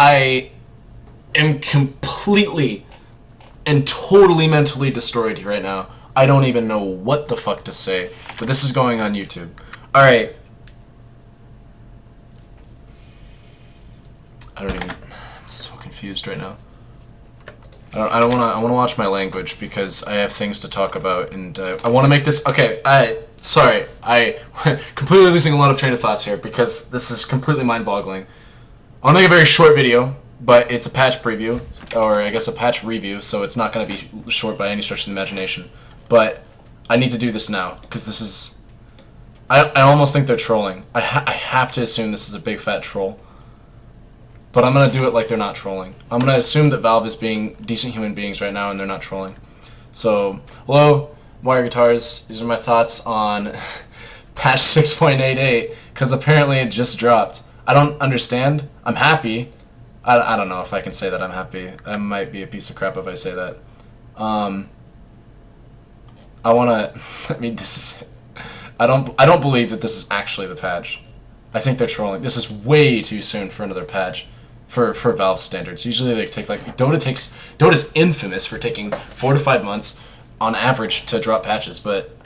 I am completely and totally mentally destroyed right now. I don't even know what the fuck to say, but this is going on YouTube. Alright. I'm so confused right now. I don't want to watch my language because I have things to talk about, and I want to make this okay. Sorry, I completely losing a lot of train of thoughts here because this is completely mind-boggling. I want to make a very short video, but it's a patch preview, or I guess a patch review, so it's not going to be short by any stretch of the imagination. But I need to do this now because this is. I almost think they're trolling. I have to assume this is a big fat troll. But I'm going to do it like they're not trolling. I'm going to assume that Valve is being decent human beings right now and they're not trolling. So, hello, Mario Guitars. These are my thoughts on patch 6.88, because apparently it just dropped. I don't understand. I'm happy. I don't know if I can say that I'm happy. I might be a piece of crap if I say that. I want to... I mean, this is... I don't believe that this is actually the patch. I think they're trolling. This is way too soon for another patch. For Valve standards. Usually they take like Dota's infamous for taking 4 to 5 months on average to drop patches, but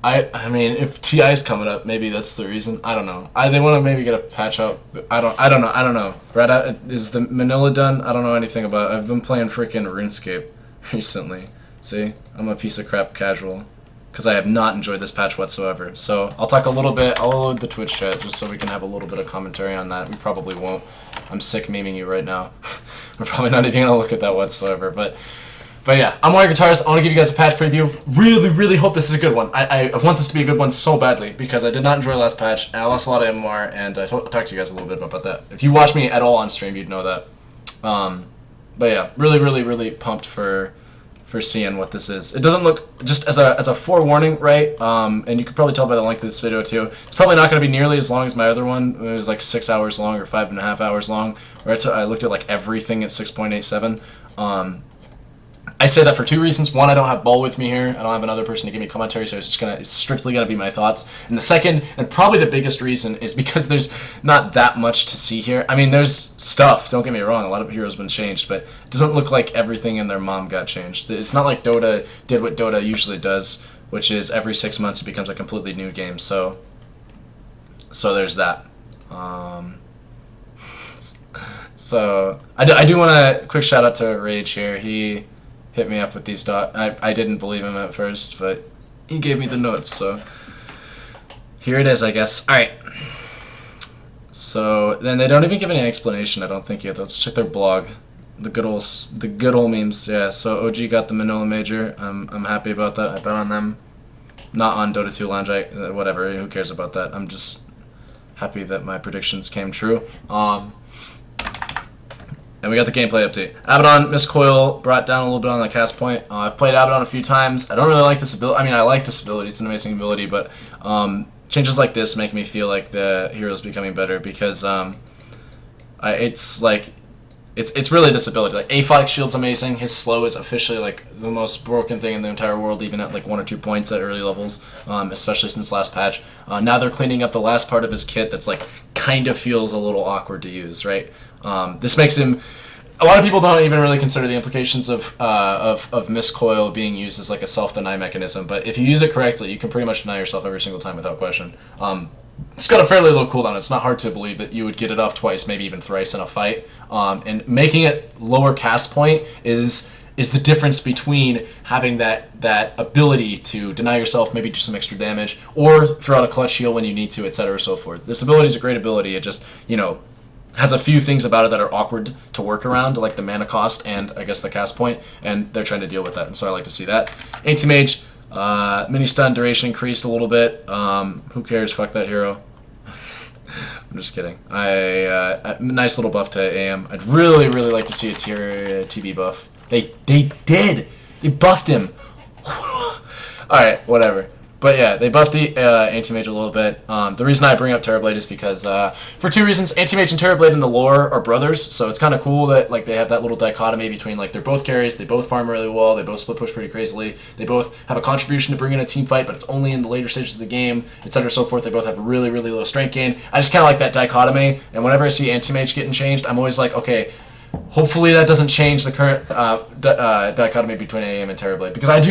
I mean if TI is coming up, maybe that's the reason. I don't know. They want to maybe get a patch out. I don't know. Right, is the Manila done? I don't know anything about it. I've been playing freaking RuneScape recently. See? I'm a piece of crap casual because I have not enjoyed this patch whatsoever. So I'll talk a little bit. I'll load the Twitch chat just so we can have a little bit of commentary on that. We probably won't. I'm sick memeing you right now. We're probably not even gonna look at that whatsoever. But yeah, I'm Mario Guitars. I want to give you guys a patch preview. Really hope this is a good one. I want this to be a good one so badly because I did not enjoy last patch and I lost a lot of MMR, and I talked to you guys a little bit about that. If you watch me at all on stream, you'd know that. But yeah, really pumped for seeing what this is. It doesn't look, just as a forewarning, right? And you could probably tell by the length of this video too. It's probably not going to be nearly as long as my other one. It was like 6 hours long or 5.5 hours long. Where I looked at like everything at 6.87. I say that for two reasons. One, I don't have Bull with me here. I don't have another person to give me commentary, so it's strictly gonna be my thoughts. And the second, and probably the biggest reason, is because there's not that much to see here. I mean, there's stuff, don't get me wrong, a lot of heroes have been changed, but it doesn't look like everything in their mom got changed. It's not like Dota did what Dota usually does, which is every 6 months it becomes a completely new game, so there's that. So, I do want a quick shout out to Rage here. He hit me up with these I didn't believe him at first, but he gave me the notes, so here it is, I guess. Alright. So then they don't even give any explanation, I don't think yet. Let's check their blog. The good old memes. Yeah, so OG got the Manila Major. I'm happy about that. I bet on them. Not on Dota 2 Lounge, whatever, who cares about that. I'm just happy that my predictions came true. And we got the gameplay update. Abaddon, Miscoil, brought down a little bit on the cast point. I've played Abaddon a few times. I don't really like this ability. I mean, I like this ability. It's an amazing ability, but changes like this make me feel like the hero's becoming better because it's like it's really this ability. Like Aphotic Shield's amazing. His slow is officially like the most broken thing in the entire world, even at like 1 or 2 points at early levels, especially since last patch. Now they're cleaning up the last part of his kit that's like kind of feels a little awkward to use, right? This makes him. A lot of people don't even really consider the implications of Miscoil being used as like a self-deny mechanism, but if you use it correctly, you can pretty much deny yourself every single time without question. It's got a fairly low cooldown. It's not hard to believe that you would get it off twice, maybe even thrice in a fight. And making it lower cast point is the difference between having that ability to deny yourself, maybe do some extra damage, or throw out a clutch heal when you need to, etc. so forth. This ability is a great ability. It just, has a few things about it that are awkward to work around, like the mana cost and I guess the cast point, and they're trying to deal with that, and so I like to see that. Anti-Mage, mini stun duration increased a little bit. Who cares? Fuck that hero. I'm just kidding. Nice little buff to AM. I'd really like to see a tier TB buff. They did. They buffed him. All right, whatever. But yeah, they buffed the Anti-Mage a little bit. The reason I bring up Terrorblade is because for two reasons. Anti-Mage and Terrorblade in the lore are brothers, so it's kind of cool that like they have that little dichotomy between like they're both carries, they both farm really well, they both split push pretty crazily, they both have a contribution to bring in a team fight, but it's only in the later stages of the game, etc. so forth. They both have really, really low strength gain. I just kind of like that dichotomy, and whenever I see Anti-Mage getting changed, I'm always like, okay, hopefully that doesn't change the current dichotomy between AM and Terrorblade, because I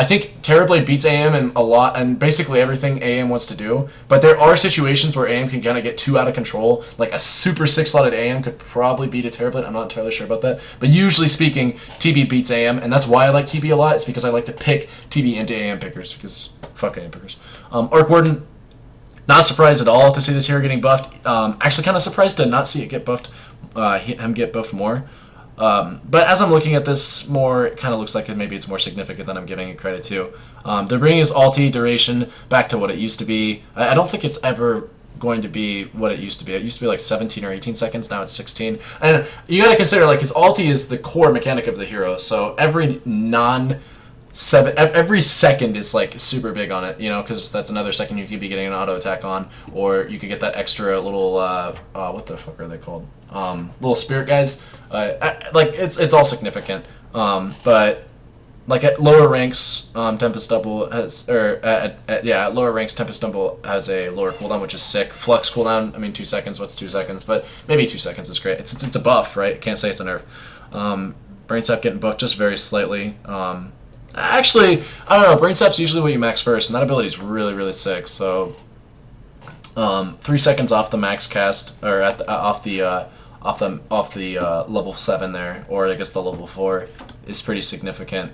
think Terrorblade beats AM in a lot and basically everything AM wants to do, but there are situations where AM can kind of get too out of control. Like a super 6-slotted AM could probably beat a Terrorblade. I'm not entirely sure about that, but usually speaking, TB beats AM, and that's why I like TB a lot. It's because I like to pick TB into AM pickers, because fuck AM pickers. Arc Warden, not surprised at all to see this hero getting buffed. Actually kind of surprised to not see it get buffed. Him get buffed more. But as I'm looking at this more, it kind of looks like maybe it's more significant than I'm giving it credit to. They're bringing his ulti duration back to what it used to be. I don't think it's ever going to be what it used to be. It used to be like 17 or 18 seconds, now it's 16. And you gotta consider, like, his ulti is the core mechanic of the hero, so every every second is like super big on it, you know, because that's another second you could be getting an auto attack on, or you could get that extra little what the fuck are they called? Little spirit guys. Like it's all significant. But like at lower ranks, Tempest Double has, or at lower ranks, Tempest Double has a lower cooldown, which is sick. Flux cooldown, I mean 2 seconds. What's 2 seconds? But maybe 2 seconds is great. It's a buff, right? Can't say it's a nerf. Brain Sap getting buffed just very slightly. Actually, I don't know. Brain Sap's usually what you max first, and that ability is really, really sick. So, 3 seconds off the max cast, or at the, off the level 7 there, or I guess the level 4, is pretty significant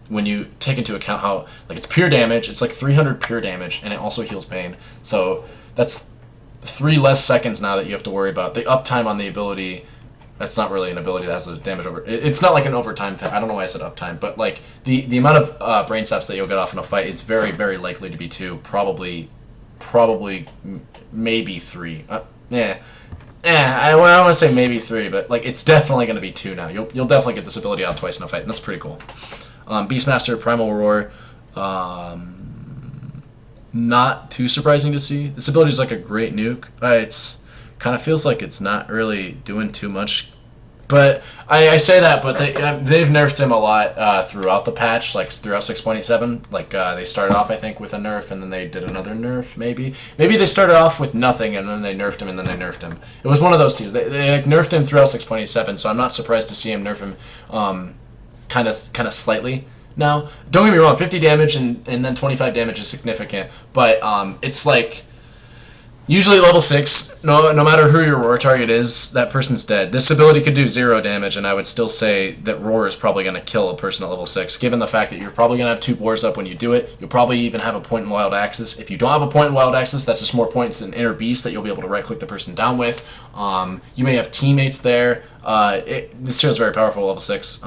when you take into account how, like, it's pure damage. It's like 300 pure damage, and it also heals pain. So that's 3 less seconds now that you have to worry about. The uptime on the ability. That's not really an ability that has a damage over. It's not like an overtime thing. I don't know why I said uptime, but like the amount of brain saps that you'll get off in a fight is very, very likely to be 2. Probably, maybe 3. I want to say maybe 3, but like it's definitely going to be 2 now. You'll definitely get this ability off twice in a fight, and that's pretty cool. Beastmaster, Primal Roar. Not too surprising to see. This ability is like a great nuke. It's kind of feels like it's not really doing too much, but I say that, but they've nerfed him a lot throughout the patch, like throughout 6.87. Like they started off, I think, with a nerf, and then they did another nerf. Maybe they started off with nothing, and then they nerfed him, and then they nerfed him. It was one of those two. They like, nerfed him throughout 6.87, so I'm not surprised to see him nerf him kind of slightly. Now, don't get me wrong, 50 damage and then 25 damage is significant, but it's like. Usually level 6, no matter who your roar target is, that person's dead. This ability could do 0 damage, and I would still say that roar is probably going to kill a person at level 6, given the fact that you're probably going to have 2 wars up when you do it. You'll probably even have a point in wild axis. If you don't have a point in wild axis, that's just more points in inner beast that you'll be able to right-click the person down with. You may have teammates there. This hero's very powerful at level 6.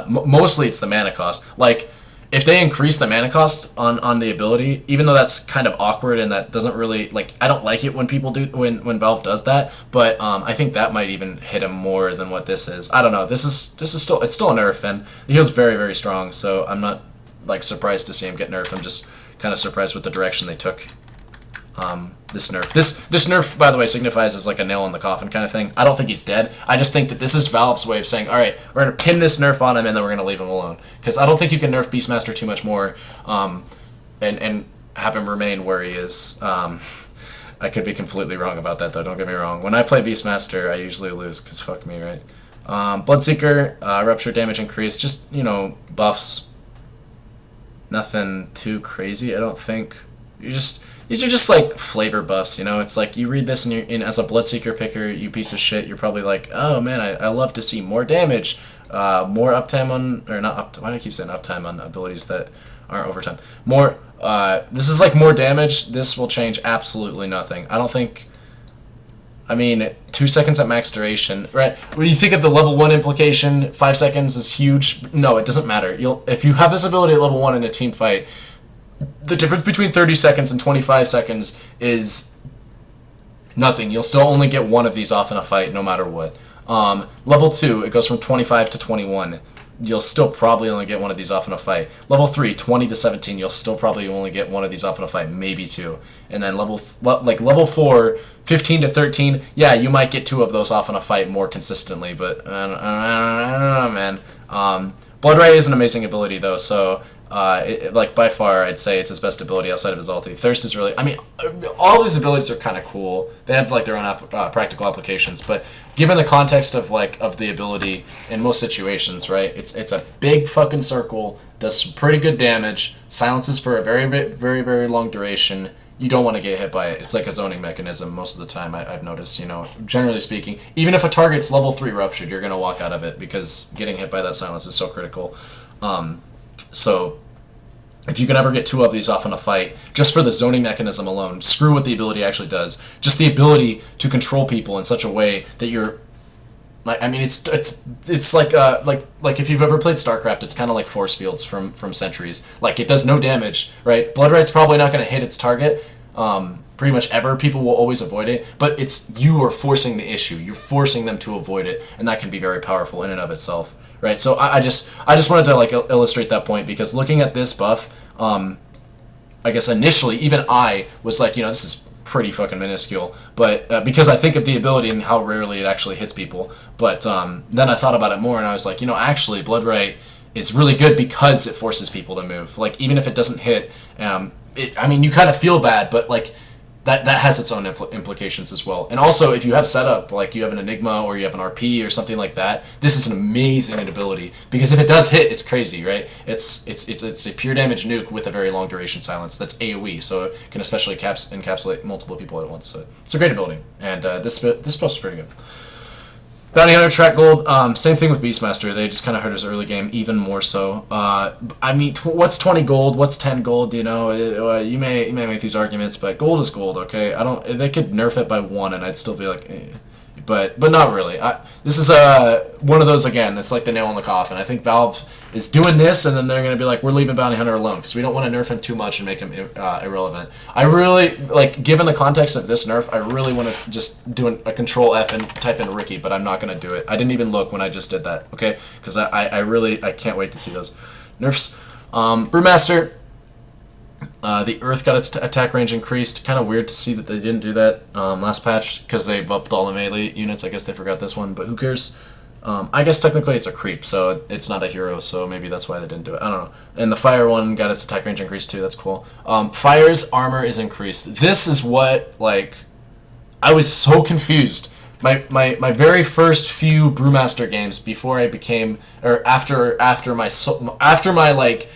Mostly it's the mana cost. Like, if they increase the mana cost on the ability, even though that's kind of awkward and that doesn't really, like, I don't like it when people do, when Valve does that, but I think that might even hit him more than what this is. I don't know. This is still, it's still a nerf, and the heal's very, very strong, so I'm not, like, surprised to see him get nerfed. I'm just kind of surprised with the direction they took this nerf. This nerf, by the way, signifies as like a nail in the coffin kind of thing. I don't think he's dead. I just think that this is Valve's way of saying, all right, we're going to pin this nerf on him, and then we're going to leave him alone. Because I don't think you can nerf Beastmaster too much more and have him remain where he is. I could be completely wrong about that, though. Don't get me wrong. When I play Beastmaster, I usually lose, because fuck me, right? Bloodseeker, Rupture damage increase, just, you know, buffs. Nothing too crazy, I don't think. These are just like flavor buffs, you know. It's like you read this and you're as a Bloodseeker picker, you piece of shit. You're probably like, oh man, I love to see more damage, more uptime on, or not up. Why do I keep saying uptime on abilities that aren't overtime? More. This is like more damage. This will change absolutely nothing. I don't think. I mean, 2 seconds at max duration, right? When you think of the level 1 implication, 5 seconds is huge. No, it doesn't matter. If you have this ability at level 1 in a team fight. The difference between 30 seconds and 25 seconds is nothing. You'll still only get one of these off in a fight, no matter what. Level 2, it goes from 25 to 21. you'll still probably only get one of these off in a fight. Level 3, 20 to 17, you'll still probably only get one of these off in a fight, maybe two. And then level 4, 15 to 13, yeah, you might get two of those off in a fight more consistently, but I don't know, man. Blood Ray is an amazing ability, though, so like by far, I'd say it's his best ability outside of his ulti. Thirst is really, I mean, all these abilities are kind of cool. They have like their own practical applications, but given the context of the ability in most situations, right? It's a big fucking circle, does some pretty good damage, silences for a very, very, very long duration. You don't want to get hit by it. It's like a zoning mechanism most of the time, I've noticed, generally speaking. Even if a target's level 3 ruptured, you're going to walk out of it because getting hit by that silence is so critical. So if you can ever get two of these off in a fight, just for the zoning mechanism alone, screw what the ability actually does. Just the ability to control people in such a way that you're, like, I mean, it's like if you've ever played StarCraft, it's kind of like force fields from Centuries. Like, it does no damage, right? Blood Right's probably not going to hit its target pretty much ever. People will always avoid it, but you are forcing the issue. You're forcing them to avoid it, and that can be very powerful in and of itself. Right, so I just wanted to like illustrate that point, because looking at this buff, I guess initially even I was like, this is pretty fucking minuscule, but because I think of the ability and how rarely it actually hits people. But then I thought about it more, and I was like, actually Blood Ray is really good because it forces people to move. Like, even if it doesn't hit, I mean, you kind of feel bad, but like that has its own implications as well. And also, if you have setup, like you have an Enigma or you have an RP or something like that, this is an amazing ability, because if it does hit, it's crazy, right? It's a pure damage nuke with a very long duration silence that's AoE, so it can especially encapsulate multiple people at once. So it's a great ability, and this buff's pretty good. Bounty Hunter, track gold. Same thing with Beastmaster. They just kind of hurt his early game even more so. I mean, what's 20 gold? What's 10 gold? You may make these arguments, but gold is gold. Okay, they could nerf it by 1, and I'd still be like, eh. But not really. This is one of those, again, it's like the nail in the coffin. I think Valve is doing this, and then they're going to be like, we're leaving Bounty Hunter alone, because we don't want to nerf him too much and make him irrelevant. I really, like, given the context of this nerf, I really want to just do a Control F and type in Riki, but I'm not going to do it. I didn't even look when I just did that, okay? Because I can't wait to see those nerfs. Brewmaster. The Earth got its attack range increased. Kind of weird to see that they didn't do that last patch, because they buffed all the melee units. I guess they forgot this one, but who cares? I guess technically it's a creep, so it's not a hero, so maybe that's why they didn't do it. I don't know. And the Fire one got its attack range increased too. That's cool. Fire's armor is increased. This is what, like, I was so confused. My very first few Brewmaster games before I became, or after my like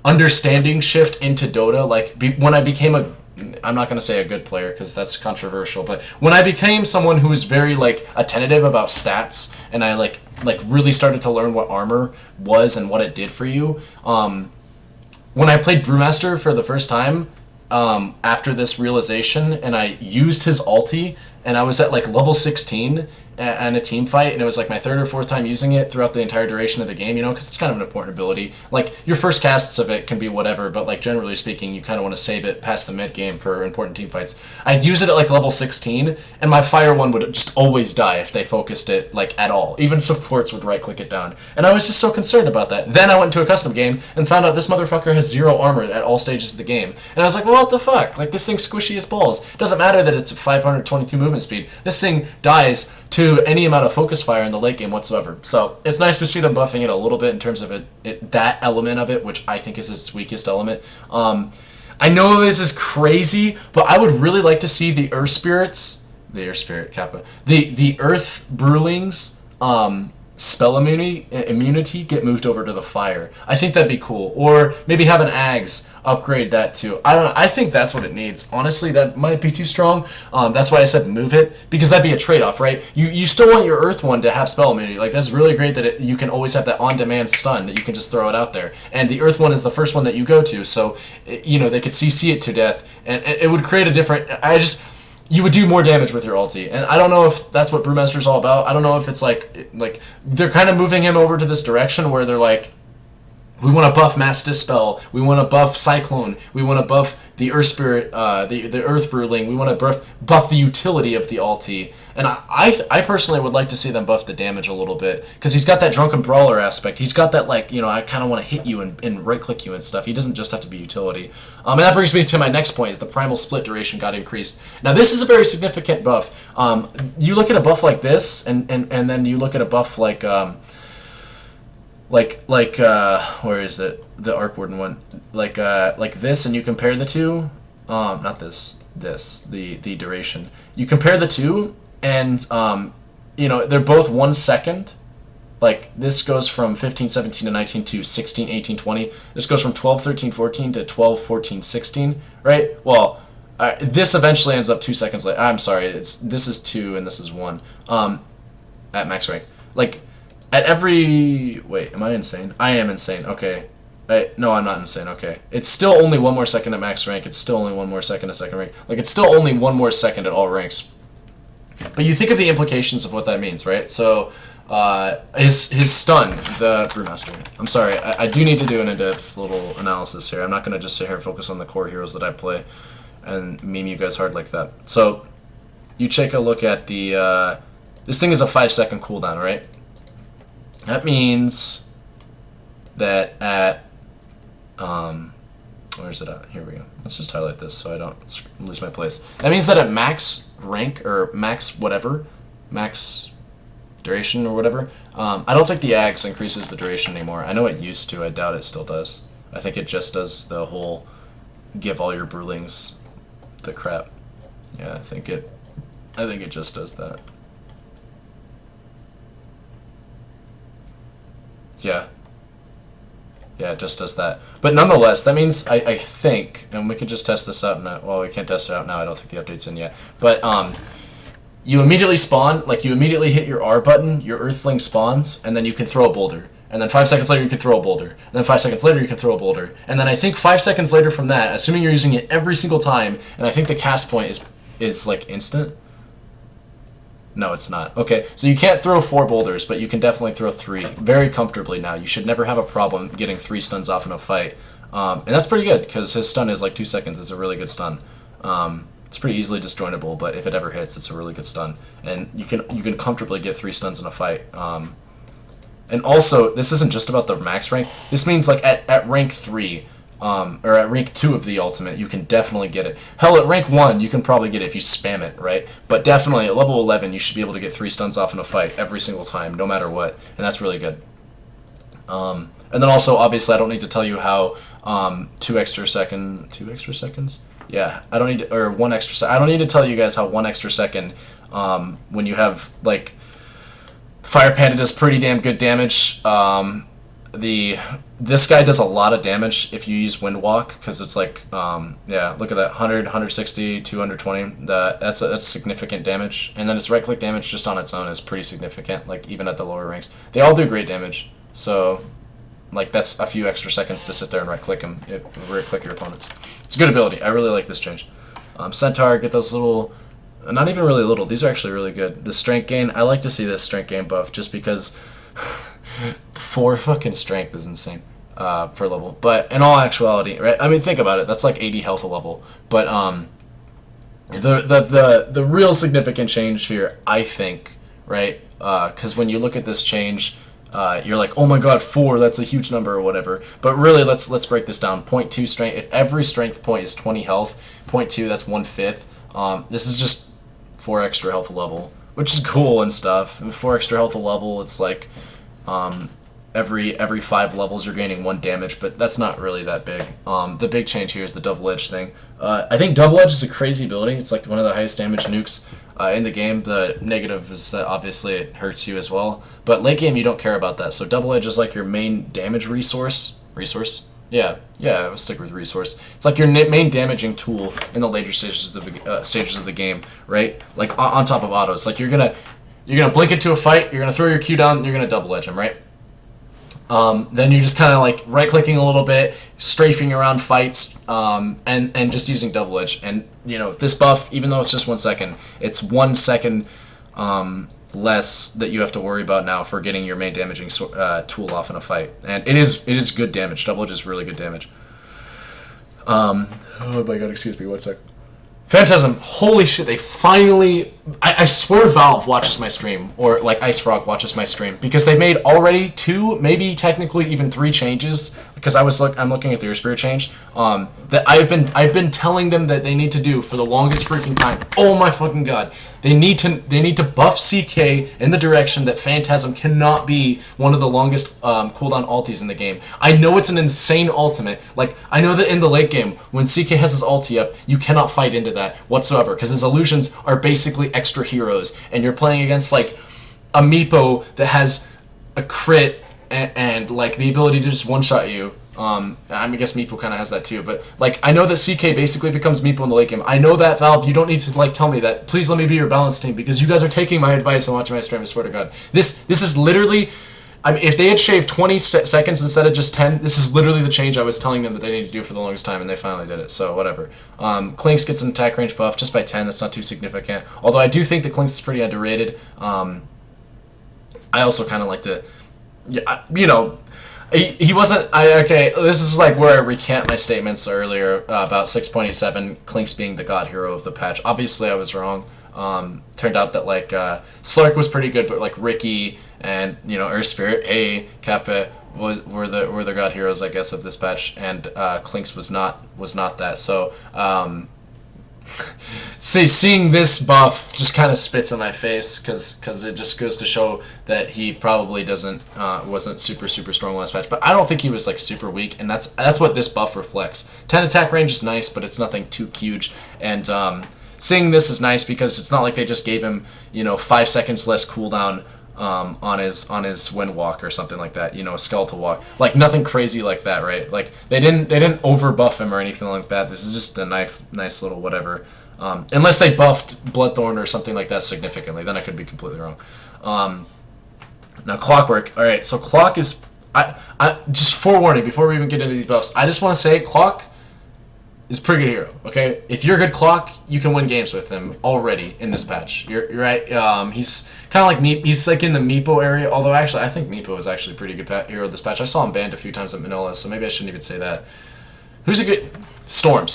understanding shift into Dota, like when I became I'm not going to say a good player because that's controversial, but when I became someone who was very like attentive about stats, and I like really started to learn what armor was and what it did for you, when I played Brewmaster for the first time, after this realization, and I used his ulti, and I was at like level 16 and a team fight, and it was like my third or fourth time using it throughout the entire duration of the game, because it's kind of an important ability. Like, your first casts of it can be whatever, but like generally speaking, you kind of want to save it past the mid game for important team fights. I'd use it at like level 16, and my fire one would just always die if they focused it like at all. Even supports would right click it down, and I was just so concerned about that. Then I went into a custom game and found out this motherfucker has 0 armor at all stages of the game, and I was like, well, what the fuck? Like, this thing's squishy as balls. It doesn't matter that it's 522 movement speed. This thing dies to any amount of focus fire in the late game whatsoever. So it's nice to see them buffing it a little bit in terms of that element of it, which I think is its weakest element. I know this is crazy, but I would really like to see the Earth Spirits, the Earth Spirit Kappa, the Earth Brewlings spell immunity get moved over to the fire. I think that'd be cool. Or maybe have an Ags upgrade that too. I don't know. I think that's what it needs. Honestly, that might be too strong. That's why I said move it, because that'd be a trade-off, right? You still want your Earth one to have spell immunity. Like, that's really great that you can always have that on-demand stun, that you can just throw it out there. And the Earth one is the first one that you go to, so they could CC it to death, and it would create a different. You would do more damage with your ulti, and I don't know if that's what Brewmaster's all about. I don't know if it's like they're kind of moving him over to this direction where they're like, We want to buff Mass Dispel. We want to buff Cyclone. We want to buff the Earth Spirit, the Earth Bruling. We want to buff the utility of the ulti. And I personally would like to see them buff the damage a little bit, because he's got that Drunken Brawler aspect. He's got that, like, you know, I kind of want to hit you and right-click you and stuff. He doesn't just have to be utility. And that brings me to my next point, is the Primal Split duration got increased. Now, this is a very significant buff. You look at a buff like this, and then you look at a buff like... where is it? The Arc Warden one. Like this, and you compare the two. Not this. The duration. You compare the two, and you know, they're both 1 second. Like, this goes from 15, 17 to 19 to 16, 18, 20. This goes from 12, 13, 14 to 12, 14, 16. Right? Well, this eventually ends up 2 seconds later. I'm sorry. This is 2 and this is 1. At max rank. Like, at every... Wait, am I insane? I am insane. Okay. No, I'm not insane. Okay. It's still only 1 more second at max rank. It's still only 1 more second at second rank. Like, it's still only 1 more second at all ranks. But you think of the implications of what that means, right? So, his stun, the Brewmaster. I'm sorry. I do need to do an in-depth little analysis here. I'm not going to just sit here and focus on the core heroes that I play and meme you guys hard like that. So, you take a look at the... this thing is a 5-second cooldown, right? That means that at, where's it at? Here we go. Let's just highlight this so I don't lose my place. That means that at max rank, or max whatever, max duration or whatever, I don't think the Axe increases the duration anymore. I know it used to. I doubt it still does. I think it just does the whole give all your Brewlings the crap. Yeah, I think it just does that. Yeah, it just does that. But nonetheless, that means I think, and we can just test this out now. Well, we can't test it out now. I don't think the update's in yet. But you immediately spawn, like you immediately hit your R button, your Earthling spawns, and then you can throw a boulder. And then 5 seconds later, you can throw a boulder. And then 5 seconds later, you can throw a boulder. And then I think 5 seconds later from that, assuming you're using it every single time, and I think the cast point is like instant. No, it's not. Okay, so you can't throw 4 boulders, but you can definitely throw 3 very comfortably now. You should never have a problem getting 3 stuns off in a fight. And that's pretty good, because his stun is like 2 seconds. It's a really good stun. It's pretty easily disjointable, but if it ever hits, it's a really good stun. And you can comfortably get 3 stuns in a fight. And also, this isn't just about the max rank. This means like at rank 3, or at rank 2 of the ultimate, you can definitely get it. Hell, at rank 1, you can probably get it if you spam it, right? But definitely at level 11, you should be able to get 3 stuns off in a fight every single time, no matter what. And that's really good. And then also, obviously, I don't need to tell you how 2 extra seconds? Yeah, I don't need to, or 1 extra second. I don't need to tell you guys how 1 extra second, when you have, like, Fire Panda does pretty damn good damage. This guy does a lot of damage if you use Wind Walk, because it's like, yeah, look at that, 100, 160, 220, that's significant damage. And then its right-click damage just on its own is pretty significant, like, even at the lower ranks. They all do great damage, so, like, that's a few extra seconds to sit there and right-click them, right-click your opponents. It's a good ability. I really like this change. Centaur, get those little... Not even really little. These are actually really good. The strength gain, I like to see this strength gain buff just because 4 fucking strength is insane per level. But in all actuality, right? I mean, think about it. That's like 80 health a level. But the real significant change here, I think, right? Because when you look at this change, you're like, oh my god, 4, that's a huge number or whatever. But really, let's break this down. 0.2 strength. If every strength point is 20 health, 0.2, that's 1/5. This is just 4 extra health a level, which is cool and stuff. And 4 extra health a level, it's like every 5 levels you're gaining 1 damage, but that's not really that big. The big change here is the double edge thing. I think double edge is a crazy ability. It's like one of the highest damage nukes in the game. The negative is that obviously it hurts you as well, but late game you don't care about that. So double edge is like your main damage resource. Yeah, I would stick with resource. It's like your main damaging tool in the later stages of the game, right? Like on top of autos. Like you're gonna blink into a fight, you're gonna throw your Q down, and you're gonna double edge him, right? Then you're just kind of like right clicking a little bit, strafing around fights, and just using double edge. And you know this buff, even though it's just 1 second, it's 1 second less that you have to worry about now for getting your main damaging tool off in a fight. And it is good damage. Double edge is really good damage. Oh my god, excuse me, one sec. Phantasm, holy shit, they finally... I swear Valve watches my stream, or like Ice Frog watches my stream, because they made already 2, maybe technically even 3 changes, because I'm looking at their spirit change, that I've been telling them that they need to do for the longest freaking time. Oh my fucking god. They need to buff CK in the direction that Phantasm cannot be one of the longest cooldown ultis in the game. I know it's an insane ultimate. Like, I know that in the late game, when CK has his ulti up, you cannot fight into that whatsoever, because his illusions are basically extra heroes, and you're playing against, like, a Meepo that has a crit and like, the ability to just one-shot you. I guess Meepo kind of has that too, but like, I know that CK basically becomes Meepo in the late game. I know that, Valve, you don't need to like tell me that. Please let me be your balance team, because you guys are taking my advice and watching my stream, I swear to god. This is literally, I mean, if they had shaved 20 seconds instead of just 10, this is literally the change I was telling them that they need to do for the longest time, and they finally did it, so whatever. Clinks gets an attack range buff just by 10, that's not too significant, although I do think that Clinks is pretty underrated. I also kind of like to, yeah, you know, he wasn't, okay, this is like where I recant my statements earlier about 6.87, Clinks being the god hero of the patch. Obviously I was wrong. Turned out that like Slark was pretty good, but like Riki and, you know, Earth Spirit, Kappa were the god heroes, I guess, of this patch, and Clinks was not that. So seeing this buff just kind of spits in my face, because it just goes to show that he probably wasn't super strong last patch. But I don't think he was like super weak, and that's what this buff reflects. 10 attack range is nice, but it's nothing too huge. And seeing this is nice because it's not like they just gave him, you know, 5 seconds less cooldown on his wind walk or something like that, you know, a skeletal walk, like nothing crazy like that, right? Like they didn't over buff him or anything like that. This is just a nice little whatever, unless they buffed Bloodthorn or something like that significantly, then I could be completely wrong. Now Clockwork, all right, so Clock is, I just forewarning before we even get into these buffs, I just want to say Clock is a pretty good hero, okay? If you're a good Clock, you can win games with him already in this patch. You're right. He's kind of like he's like in the Meepo area, although actually I think Meepo is actually a pretty good hero this patch. I saw him banned a few times at Manila, so maybe I shouldn't even say that. Who's a good... Storm.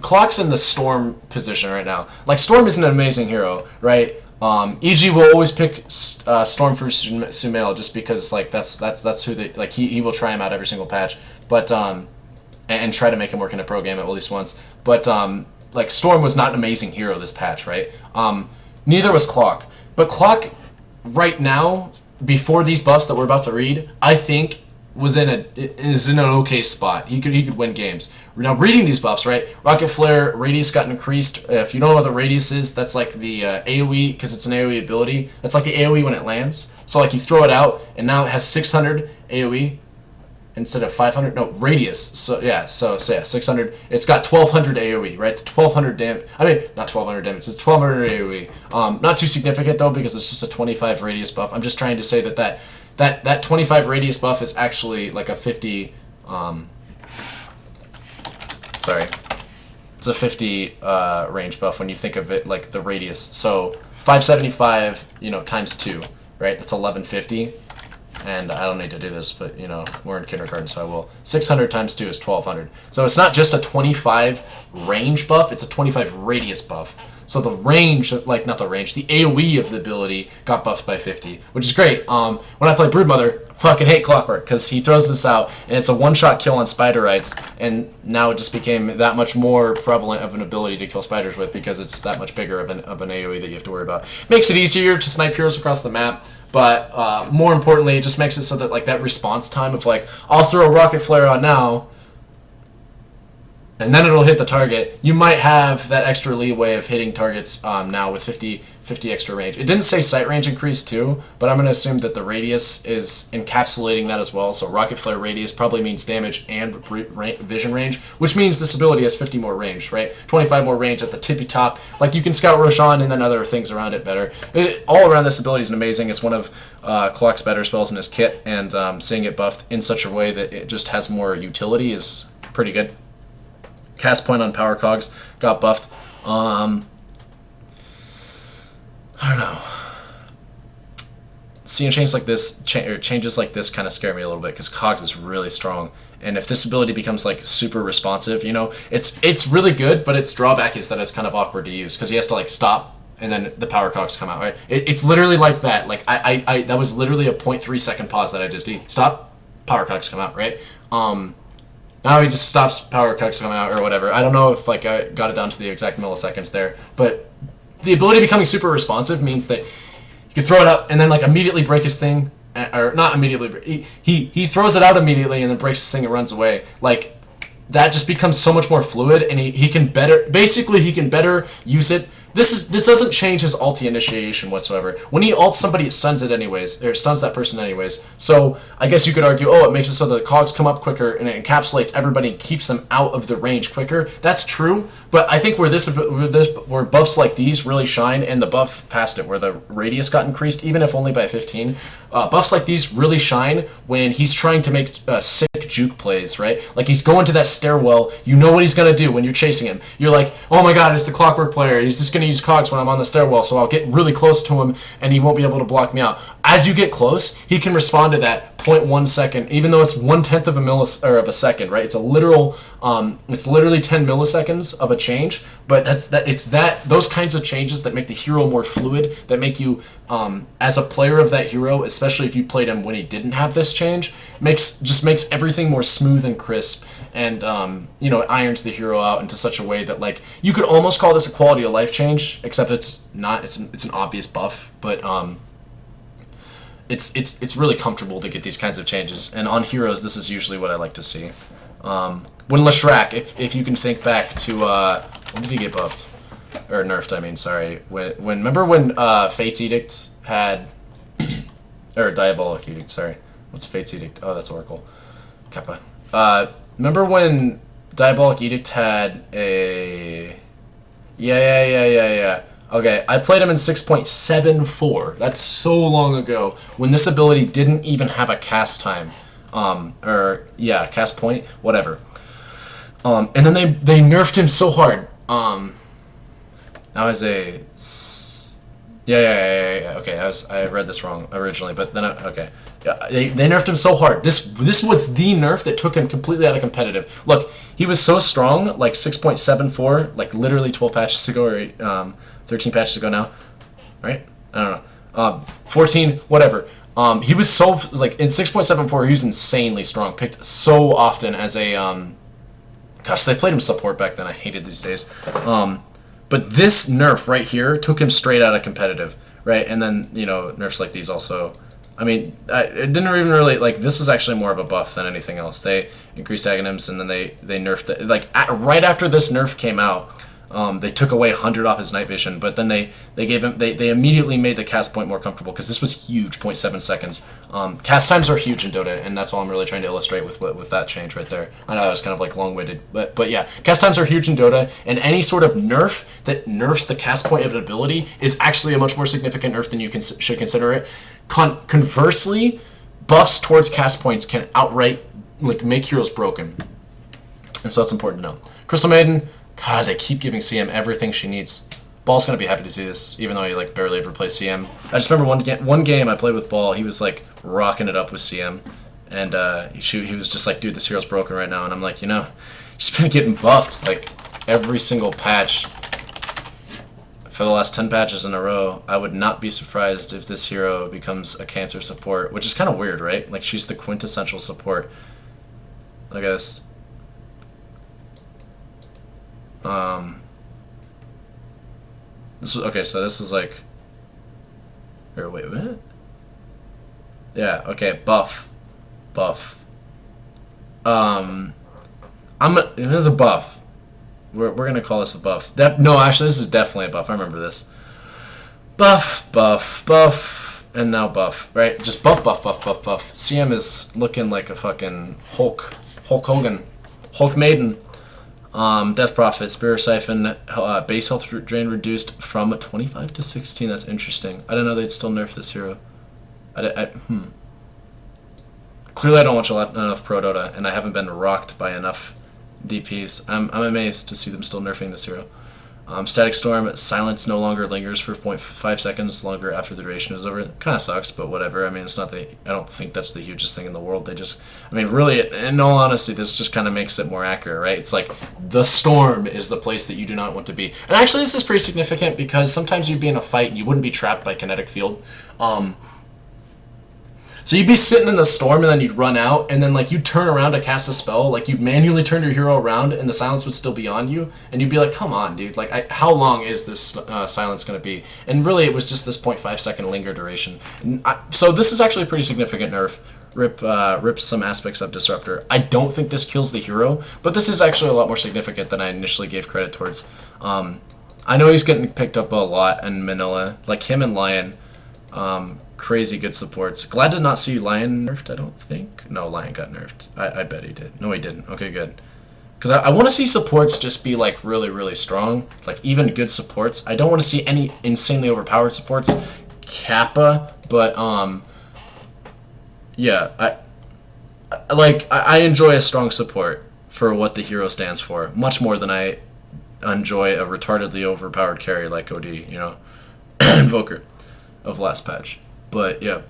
Clock's in the Storm position right now. Like, Storm isn't an amazing hero, right? EG will always pick Storm for Sumail just because, like, that's who they... Like, he will try him out every single patch, but... and try to make him work in a pro game at least once. But, like, Storm was not an amazing hero this patch, right? Neither was Clock. But Clock, right now, before these buffs that we're about to read, I think is in an okay spot. He could win games. Now, reading these buffs, right? Rocket Flare, radius got increased. If you don't know what the radius is, that's like the AoE, because it's an AoE ability. That's like the AoE when it lands. So, like, you throw it out, and now it has 600 AoE. Instead of 500, no, radius. So yeah, 600. It's got 1200 AoE, right? It's 1200 damage. I mean, not 1200 damage. It's 1200 AoE. Not too significant though, because it's just a 25 radius buff. I'm just trying to say that 25 radius buff is actually like a 50. Sorry, it's a 50 range buff when you think of it like the radius. So 575, you know, times 2, right? That's 1150. And I don't need to do this, but, you know, we're in kindergarten, so I will. 600 times 2 is 1200. So it's not just a 25 range buff, it's a 25 radius buff. So the range, like, not the range, the AoE of the ability got buffed by 50, which is great. When I play Broodmother, I fucking hate Clockwork, because he throws this out, and it's a one-shot kill on Spiderites, and now it just became that much more prevalent of an ability to kill spiders with, because it's that much bigger of an AoE that you have to worry about. Makes it easier to snipe heroes across the map. But more importantly, it just makes it so that like that response time of like, I'll throw a rocket flare on now, and then it'll hit the target. You might have that extra leeway of hitting targets now with 50 extra range. It didn't say sight range increase too, but I'm going to assume that the radius is encapsulating that as well. So rocket flare radius probably means damage and vision range, which means this ability has 50 more range, right? 25 more range at the tippy top. Like you can scout Roshan and then other things around it better. All around this ability is amazing. It's one of Clock's better spells in his kit, and seeing it buffed in such a way that it just has more utility is pretty good. Cast point on power cogs got buffed. I don't know. seeing changes like this, changes like this kind of scare me a little bit because Cogs is really strong. And if this ability becomes like super responsive, you know, it's really good, but its drawback is that it's kind of awkward to use because he has to like stop and then the power cogs come out, right? It's literally like that. Like I that was literally a 0.3 second pause that I just did. Stop, power cogs come out, right? Now he just stops, power cogs come out or whatever. I don't know if like I got it down to the exact milliseconds there, but the ability becoming super responsive means that you can throw it up and then like immediately break his thing. Or not immediately, he throws it out immediately and then breaks his thing and runs away. Like, that just becomes so much more fluid, and he can better, basically he can better use it. This doesn't change his ulti initiation whatsoever. When he ults somebody, it stuns it anyways, or stuns that person anyways. So I guess you could argue, oh, it makes it so the cogs come up quicker and it encapsulates everybody and keeps them out of the range quicker. That's true, but I think where buffs like these really shine, and the buff past it, where the radius got increased, even if only by 15, buffs like these really shine when he's trying to make sick juke plays, right? Like he's going to that stairwell, you know what he's gonna do when you're chasing him. You're like, oh my god, it's the clockwork player. He's just gonna use cogs when I'm on the stairwell, so I'll get really close to him and he won't be able to block me out. As you get close, he can respond to that 0.1 second, even though it's 1/10 of a second, right? It's a literal, it's literally 10 milliseconds of a change, but those kinds of changes that make the hero more fluid, that make you, as a player of that hero, especially if you played him when he didn't have this change, just makes everything more smooth and crisp, and you know, it irons the hero out into such a way that like you could almost call this a quality of life change, except it's not. It's an obvious buff, but it's really comfortable to get these kinds of changes, and on heroes, this is usually what I like to see. When Slark, if you can think back to when did he get buffed or nerfed? I mean, sorry. When remember when Fate's Edict had or Diabolic Edict? Sorry, what's Fate's Edict? Oh, that's Oracle. Kappa. Remember when Diabolic Edict had a yeah. Okay, I played him in 6.74. That's so long ago, when this ability didn't even have a cast time. Cast point, whatever. And then they nerfed him so hard. Now as a... Yeah. Okay, I read this wrong originally, but then okay. Yeah, they nerfed him so hard. This was the nerf that took him completely out of competitive. Look, he was so strong, like 6.74, like literally 12 patches ago, or 13 patches ago now, right? I don't know. 14, whatever. He was so, like, in 6.74, he was insanely strong. Picked so often as a, gosh, they played him support back then. I hated these days. But this nerf right here took him straight out of competitive, right? And then, you know, nerfs like these also, I mean, it didn't even really, like, this was actually more of a buff than anything else. They increased agonyms, and then they nerfed it. Like, right after this nerf came out, they took away 100 off his night vision, but then they gave him, they immediately made the cast point more comfortable, because this was huge, 0.7 seconds. Cast times are huge in Dota, and that's all I'm really trying to illustrate with that change right there. I know I was kind of like long-winded, but yeah, cast times are huge in Dota, and any sort of nerf that nerfs the cast point of an ability is actually a much more significant nerf than you should consider it. Conversely, buffs towards cast points can outright like make heroes broken, and so that's important to know. Crystal Maiden, God, they keep giving CM everything she needs. Ball's gonna be happy to see this, even though he like barely ever plays CM. I just remember one game I played with Ball. He was like rocking it up with CM, and he was just like, dude, this hero's broken right now. And I'm like, you know, he's been getting buffed like every single patch for the last 10 patches in a row. I would not be surprised if this hero becomes a cancer support, which is kind of weird, right? Like, she's the quintessential support. Look at this. This was okay. So this is like, or wait, what? Yeah. Okay. Buff. It is a buff. We're gonna call this a buff. No, actually, this is definitely a buff. I remember this. Buff, and now buff. Right? Just buff. CM is looking like a fucking Hulk Hogan, Hulk Maiden. Death Prophet, Spirit Siphon, base health drain reduced from 25 to 16. That's interesting. I didn't know they'd still nerf this hero. Clearly I don't watch enough Pro Dota, and I haven't been rocked by enough DPs. I'm amazed to see them still nerfing this hero. Static Storm, silence no longer lingers for 0.5 seconds longer after the duration is over. Kind of sucks, but whatever. I mean, it's not the. I don't think that's the hugest thing in the world. They just. I mean, really, in all honesty, this just kind of makes it more accurate, right? It's like the storm is the place that you do not want to be. And actually, this is pretty significant because sometimes you'd be in a fight and you wouldn't be trapped by kinetic field. So you'd be sitting in the storm and then you'd run out and then like you'd turn around to cast a spell, like you'd manually turn your hero around and the silence would still be on you and you'd be like, come on, dude, like how long is this silence going to be? And really it was just this 0.5 second linger duration. So this is actually a pretty significant nerf. Rip some aspects of Disruptor. I don't think this kills the hero, but this is actually a lot more significant than I initially gave credit towards. I know he's getting picked up a lot in Manila, like him and Lion. Crazy good supports. Glad to not see Lion nerfed, I don't think. No, Lion got nerfed. I bet he did. No, he didn't. Okay, good. Because I want to see supports just be, like, really, really strong. Like, even good supports. I don't want to see any insanely overpowered supports. Kappa, but, yeah. I enjoy a strong support for what the hero stands for. Much more than I enjoy a retardedly overpowered carry like OD, you know? Invoker of last patch. But yeah,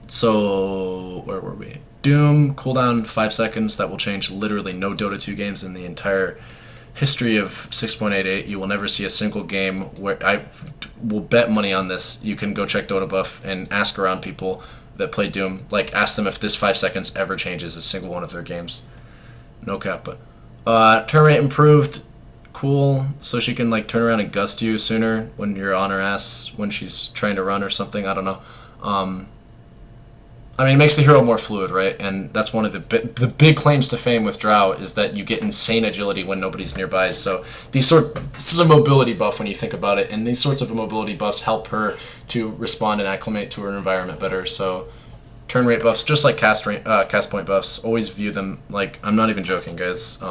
so where were we? Doom, cooldown 5 seconds. That will change literally no Dota 2 games in the entire history of 6.88. You will never see a single game where I will bet money on this. You can go check Dota Buff and ask around people that play Doom. Like, ask them if this 5 seconds ever changes a single one of their games. No kappa. Turn rate improved. Cool, so she can like turn around and gust you sooner when you're on her ass when she's trying to run or something. I don't know. I mean, it makes the hero more fluid, right? And that's one of the big claims to fame with Drow is that you get insane agility when nobody's nearby. So this is a mobility buff when you think about it, and these sorts of mobility buffs help her to respond and acclimate to her environment better. So turn rate buffs, just like cast point buffs, always view them like, I'm not even joking, guys.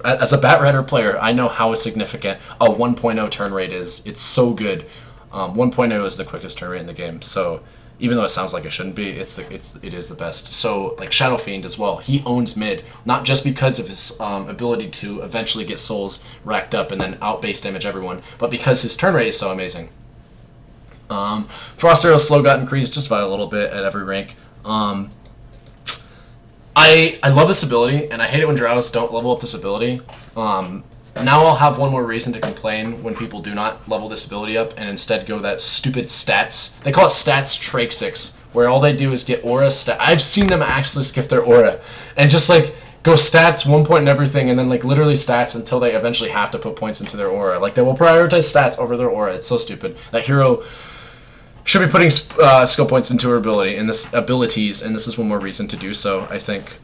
As a Batrider player, I know how significant a 1.0 turn rate is. It's so good. 1.0 is the quickest turn rate in the game. So even though it sounds like it shouldn't be, it is the best. So like Shadow Fiend as well, he owns mid, not just because of his ability to eventually get souls racked up and then out base damage everyone, but because his turn rate is so amazing. Frost Arrow slow got increased just by a little bit at every rank. I love this ability, and I hate it when Drows don't level up this ability. Now I'll have one more reason to complain when people do not level this ability up and instead go that stupid stats. They call it stats Traxix, where all they do is get aura stat. I've seen them actually skip their aura and just like go stats, 1 point and everything, and then like literally stats until they eventually have to put points into their aura. Like they will prioritize stats over their aura. It's so stupid. That hero should be putting skill points into her abilities, and this is one more reason to do so, I think.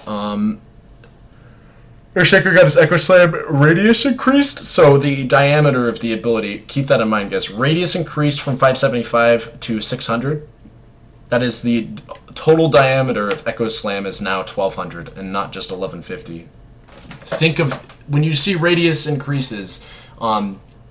Earthshaker got his Echo Slam radius increased, so the diameter of the ability, keep that in mind, guys. Radius increased from 575 to 600. That is the total diameter of Echo Slam is now 1200 and not just 1150. Think of, when you see radius increases,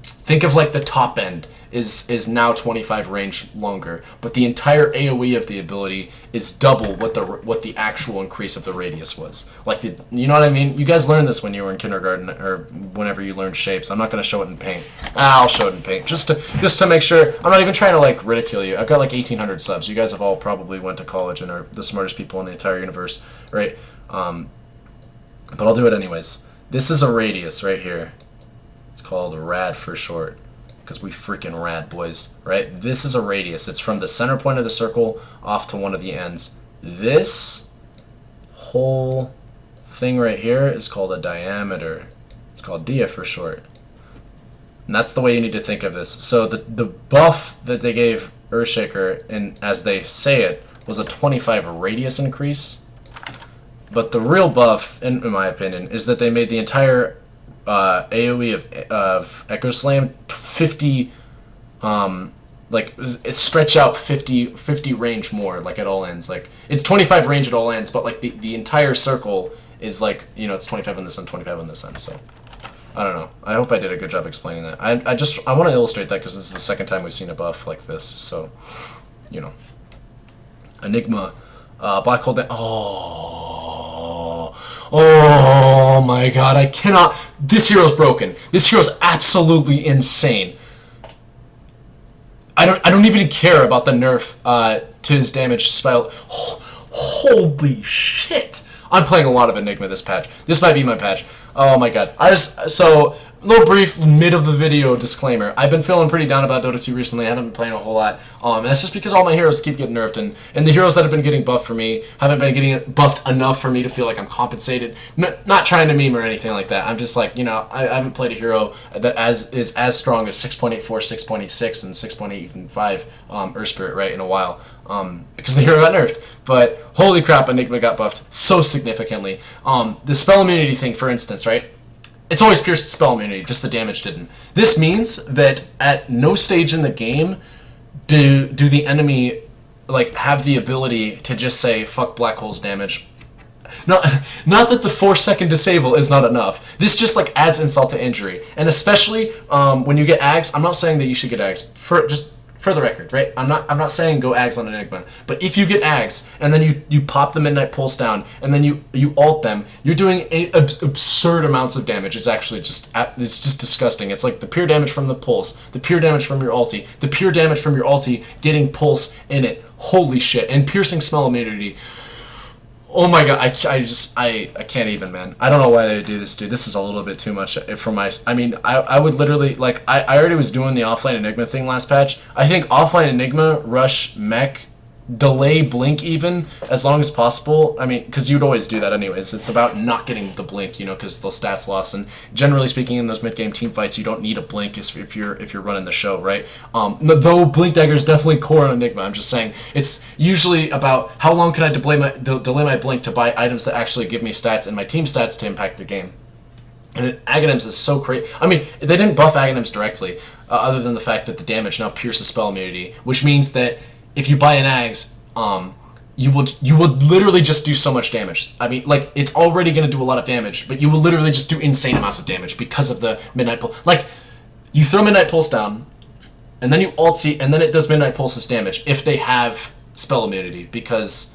think of like the top end is now 25 range longer, but the entire AoE of the ability is double what the actual increase of the radius was. Like, you know what I mean? You guys learned this when you were in kindergarten or whenever you learned shapes. I'm not going to show it in paint. I'll show it in paint just to make sure. I'm not even trying to like ridicule you. I've got like 1,800 subs. You guys have all probably went to college and are the smartest people in the entire universe, right? But I'll do it anyways. This is a radius right here. It's called a rad for short, because we freaking rad, boys, right? This is a radius. It's from the center point of the circle off to one of the ends. This whole thing right here is called a diameter. It's called dia for short. And that's the way you need to think of this. So the buff that they gave Earthshaker, and as they say it, was a 25 radius increase. But the real buff, in my opinion, is that they made the entire AoE of Echo Slam 50, like stretch out 50 range more, like at all ends. Like it's 25 range at all ends, but like the entire circle is like, you know, it's 25 on this end, 25 on this end. So I don't know. I hope I did a good job explaining that. I want to illustrate that because this is the second time we've seen a buff like this. So, you know, Enigma, Black Hole. Oh my god, I cannot. This hero's broken. This hero's absolutely insane. I don't even care about the nerf to his damage spell. Holy shit! I'm playing a lot of Enigma this patch. This might be my patch. Oh my god. So little brief mid of the video disclaimer. I've been feeling pretty down about Dota 2 recently. I haven't been playing a whole lot. And that's just because all my heroes keep getting nerfed, and the heroes that have been getting buffed for me haven't been getting buffed enough for me to feel like I'm compensated. Not trying to meme or anything like that. I'm just like, you know, I haven't played a hero that is as strong as 6.84, 6.86, and 6.85 Earth Spirit, right, in a while. Because the hero got nerfed. But holy crap, Enigma got buffed so significantly. The spell immunity thing, for instance, right? It's always pierced spell immunity, just the damage didn't. This means that at no stage in the game do the enemy like have the ability to just say fuck black hole's damage. Not that the 4-second disable is not enough. This just like adds insult to injury, and especially when you get Ags. I'm not saying that you should get Ags for the record, right? I'm not saying go Ags on Enigma, but if you get Ags and then you pop the Midnight Pulse down and then you ult them, you're doing absurd amounts of damage. It's actually just disgusting. It's like the pure damage from the pulse, the pure damage from your ulti, the pure damage from your ulti getting pulse in it. Holy shit! And piercing spell immunity. Oh my god, I can't even, man. I don't know why they do this, dude. This is a little bit too much for my... I mean, I would literally... Like, I already was doing the offline Enigma thing last patch. I think offline Enigma, rush, mech, delay, blink even, as long as possible. I mean, because you'd always do that anyways. It's about not getting the blink, you know, because the stats loss. And generally speaking, in those mid-game team fights, you don't need a blink if you're running the show, right? Though Blink Dagger is definitely core on Enigma. I'm just saying, it's usually about how long can I delay my blink to buy items that actually give me stats and my team stats to impact the game. And Aghanims is so crazy. I mean, they didn't buff Aghanims directly, other than the fact that the damage now pierces spell immunity, which means that if you buy an Ags, you would literally just do so much damage. I mean, like, it's already going to do a lot of damage, but you will literally just do insane amounts of damage because of the Midnight Pulse. Like, you throw Midnight Pulse down, and then you ult-C, and then it does Midnight Pulse's damage if they have spell immunity, because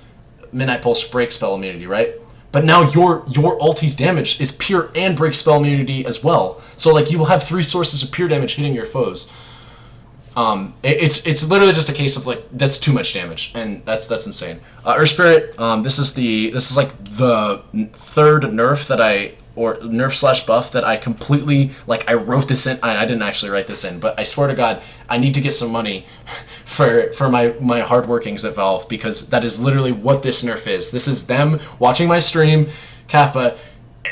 Midnight Pulse breaks spell immunity, right? But now your ulti's damage is pure and breaks spell immunity as well. So, like, you will have 3 sources of pure damage hitting your foes. It's literally just a case of like that's too much damage, and that's insane. Earth Spirit, this is like the third nerf that nerf / buff that I completely, like, I wrote this in. I didn't actually write this in, but I swear to God, I need to get some money for my hard workings at Valve, because that is literally what this nerf is. This is them watching my stream, Kappa,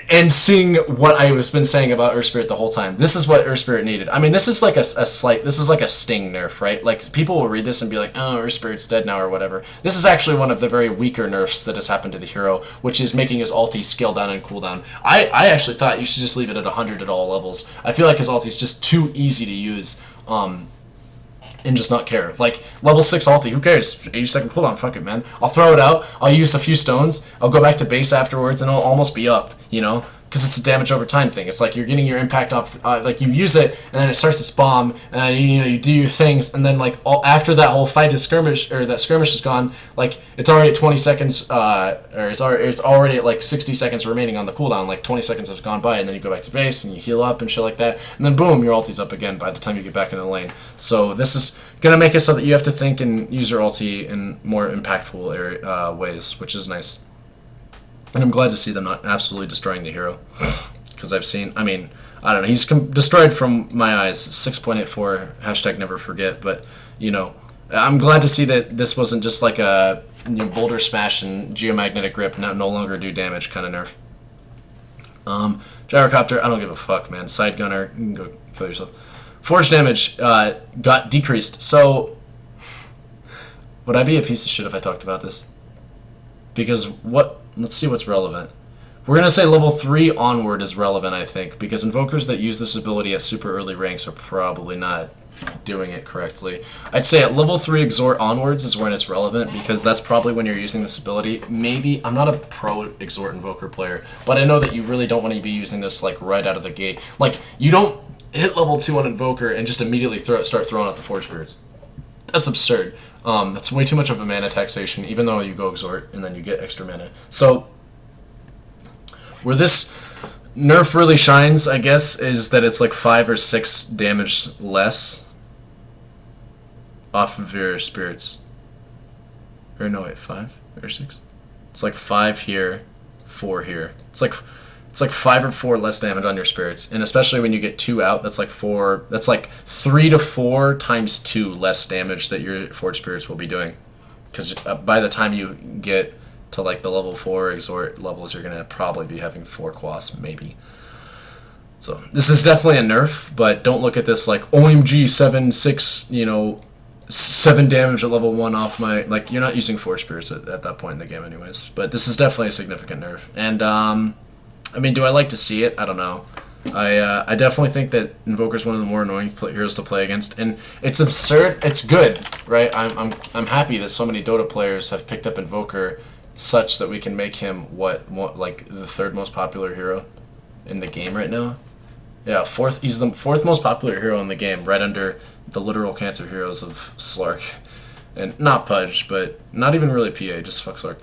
and seeing what I've been saying about Earth Spirit the whole time. This is what Earth Spirit needed. I mean, this is like this is like a sting nerf, right? Like, people will read this and be like, oh, Earth Spirit's dead now or whatever. This is actually one of the very weaker nerfs that has happened to the hero, which is making his ulti scale down and cool down. I actually thought you should just leave it at 100 at all levels. I feel like his ulti is just too easy to use. And just not care. Like, level 6 ulti, who cares? 80-second cooldown, fuck it, man. I'll throw it out, I'll use a few stones, I'll go back to base afterwards, and I'll almost be up, you know? Because it's a damage over time thing. It's like you're getting your impact off, like, you use it, and then it starts its bomb, and you know, you do your things, and then, like, after that whole fight is skirmish, or that skirmish is gone, like, it's already at 20 seconds, or it's already at, like, 60 seconds remaining on the cooldown. Like, 20 seconds has gone by, and then you go back to base, and you heal up and shit like that, and then boom, your ulti's up again by the time you get back in the lane. So this is gonna make it so that you have to think and use your ulti in more impactful ways, which is nice. And I'm glad to see them not absolutely destroying the hero, because I've seen, I mean, I don't know, he's destroyed from my eyes, 6.84, hashtag never forget, but, you know, I'm glad to see that this wasn't just like a, you know, boulder smash and geomagnetic grip no longer do damage kind of nerf. Gyrocopter, I don't give a fuck, man. Side gunner, you can go kill yourself. Forge damage got decreased, so would I be a piece of shit if I talked about this? Because let's see what's relevant. We're going to say level 3 onward is relevant, I think, because invokers that use this ability at super early ranks are probably not doing it correctly. I'd say at level 3 exhort onwards is when it's relevant, because that's probably when you're using this ability. Maybe, I'm not a pro exhort invoker player, but I know that you really don't want to be using this, like, right out of the gate. Like, you don't hit level 2 on invoker and just immediately start throwing out the Forge Spirits. That's absurd. That's way too much of a mana taxation, even though you go exhort and then you get extra mana. So, Where this nerf really shines, I guess, is that it's like 5 or 6 damage less off of your spirits. Or no, wait, 5 or 6? It's like 5 here, 4 here. It's like 5 or 4 less damage on your spirits, and especially when you get 2 out, that's like 4. That's like 3 to 4 times 2 less damage that your forged spirits will be doing. Because by the time you get to like the level 4 exhort levels, you're gonna probably be having 4 quas, maybe. So this is definitely a nerf, but don't look at this like OMG 7/6, 7 damage at level 1 off my, like, you're not using forged spirits at that point in the game anyways. But this is definitely a significant nerf, and I mean, do I like to see it? I don't know. I definitely think that Invoker's one of the more annoying heroes to play against, and it's absurd. It's good, right? I'm happy that so many Dota players have picked up Invoker, such that we can make him what like the 3rd most popular hero in the game right now. Yeah, 4th. He's the 4th most popular hero in the game, right under the literal cancer heroes of Slark, and not Pudge, but not even really PA. Just fuck Slark.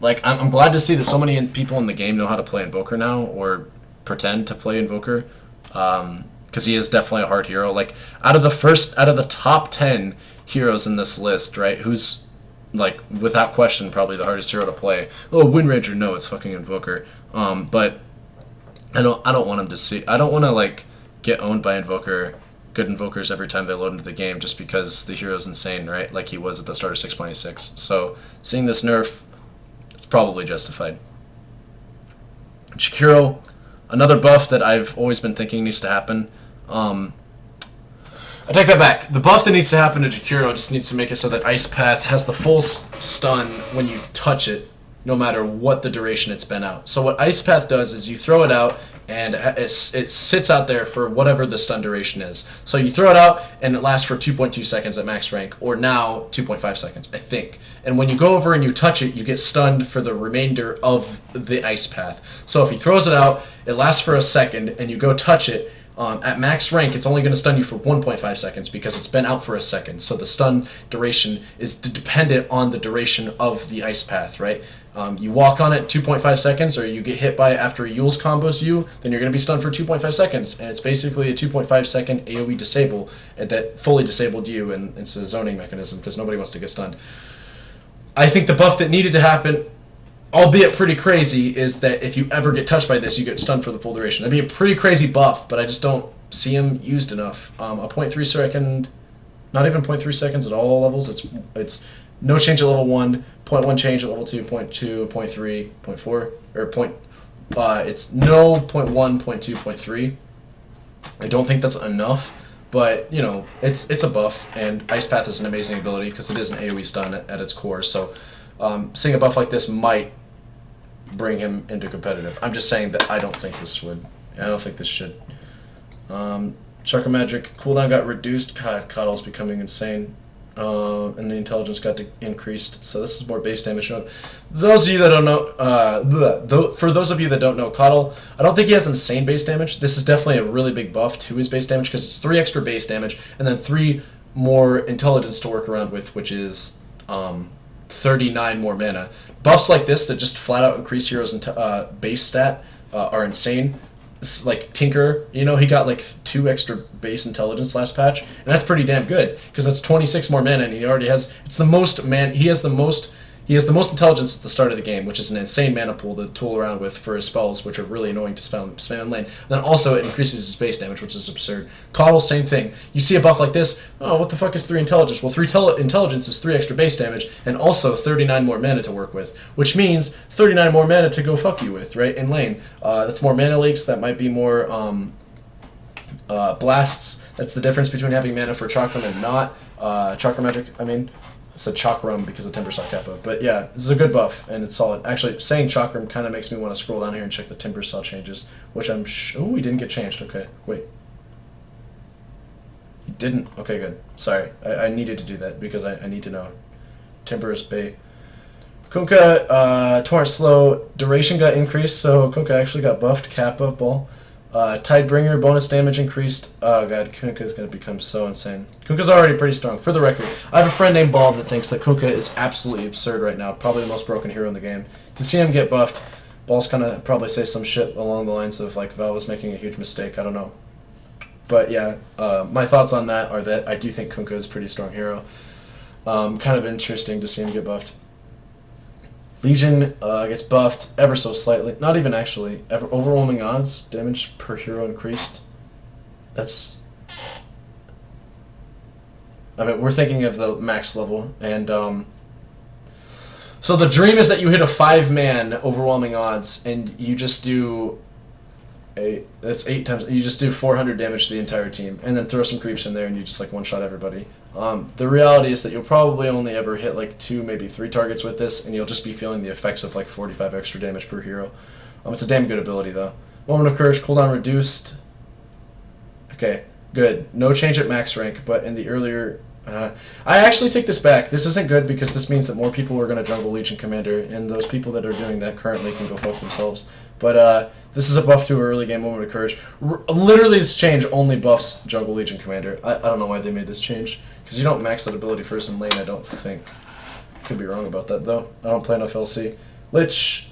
Like, I'm glad to see that so many people in the game know how to play Invoker now, or pretend to play Invoker, because he is definitely a hard hero. Like, out of the top 10 heroes in this list, right, who's, like, without question, probably the hardest hero to play. Oh, Wind Ranger, no, it's fucking Invoker. But I don't want him to see. I don't want to, like, get owned by good Invokers every time they load into the game, just because the hero's insane, right, like he was at the start of 6.86. So, seeing this nerf, probably justified. Jakiro, another buff that I've always been thinking needs to happen. I take that back. The buff that needs to happen to Jakiro just needs to make it so that Ice Path has the full stun when you touch it, no matter what the duration it's been out. So what Ice Path does is you throw it out, and it sits out there for whatever the stun duration is. So you throw it out, and it lasts for 2.2 seconds at max rank, or now 2.5 seconds, I think. And when you go over and you touch it, you get stunned for the remainder of the Ice Path. So if he throws it out, it lasts for a second, and you go touch it, at max rank, it's only going to stun you for 1.5 seconds because it's been out for a second. So the stun duration is dependent on the duration of the Ice Path, right? You walk on it 2.5 seconds, or you get hit by it after a Yule's combos you, then you're going to be stunned for 2.5 seconds. And it's basically a 2.5 second AoE disable that fully disabled you, and it's a zoning mechanism because nobody wants to get stunned. I think the buff that needed to happen, albeit pretty crazy, is that if you ever get touched by this, you get stunned for the full duration. That'd be a pretty crazy buff, but I just don't see him used enough. A 0.3 second, not even 0.3 seconds at all levels. It's no change at level 1, 0.1 change at level 2, 0.2, 0.3, 0.4, or it's no 0.1, 0.2, 0.3. I don't think that's enough, but, it's a buff, and Ice Path is an amazing ability because it is an AoE stun at its core, so seeing a buff like this might bring him into competitive. I'm just saying that I don't think this would. I don't think this should. Chakra Magic cooldown got reduced. God, Coddle's becoming insane. And the intelligence got increased, so this is more base damage. Those of you that don't know, for those of you that don't know, Coddle, I don't think he has insane base damage. This is definitely a really big buff to his base damage because it's 3 extra base damage and then 3 more intelligence to work around with, which is 39 more mana. Buffs like this that just flat out increase heroes' base stat are insane. It's like Tinker, he got like 2 extra base intelligence last patch, and that's pretty damn good because that's 26 more mana, and he already has. It's the most man. He has the most intelligence at the start of the game, which is an insane mana pool to tool around with for his spells, which are really annoying to spam in lane. And then also it increases his base damage, which is absurd. Coddle, same thing. You see a buff like this, oh, what the fuck is 3 intelligence? Well, 3 intelligence is 3 extra base damage, and also 39 more mana to work with, which means 39 more mana to go fuck you with, right, in lane. That's more mana leaks, that might be more blasts. That's the difference between having mana for Chakram and not. Chakra Magic, I mean. I said Chakram because of Timber Saw Kappa. But yeah, this is a good buff, and it's solid. Actually, saying Chakram kind of makes me want to scroll down here and check the Timber Saw changes, which I'm oh, he didn't get changed. Okay, wait. He didn't? Okay, good. Sorry. I needed to do that because I need to know. Timber is bait. Kunkka, Torrent Slow, duration got increased, so Kunkka actually got buffed. Kappa, ball. Tidebringer, bonus damage increased. Oh god, Kunkka is going to become so insane. Kunkka's already pretty strong. For the record, I have a friend named Bob that thinks that Kunkka is absolutely absurd right now. Probably the most broken hero in the game. To see him get buffed Ball's gonna probably say some shit along the lines of like Val was making a huge mistake. I don't know. But yeah, my thoughts on that are that I do think Kunkka is a pretty strong hero. Kind of interesting to see him get buffed. Legion gets buffed ever so slightly. Not even actually. Overwhelming odds, damage per hero increased. That's... I mean, we're thinking of the max level. And so the dream is that you hit a 5-man overwhelming odds, and you just do... That's 8 times. You just do 400 damage to the entire team, and then throw some creeps in there, and you just like one-shot everybody. The reality is that you'll probably only ever hit like 2, maybe 3 targets with this, and you'll just be feeling the effects of like 45 extra damage per hero. It's a damn good ability though. Moment of Courage cooldown reduced. Okay, good. No change at max rank, but in the earlier... I actually take this back. This isn't good because this means that more people are going to jungle Legion Commander, and those people that are doing that currently can go fuck themselves. But this is a buff to an early game Moment of Courage. Literally, this change only buffs jungle Legion Commander. I don't know why they made this change, because you don't max that ability first in lane, I don't think. Could be wrong about that, though. I don't play enough LC. Lich,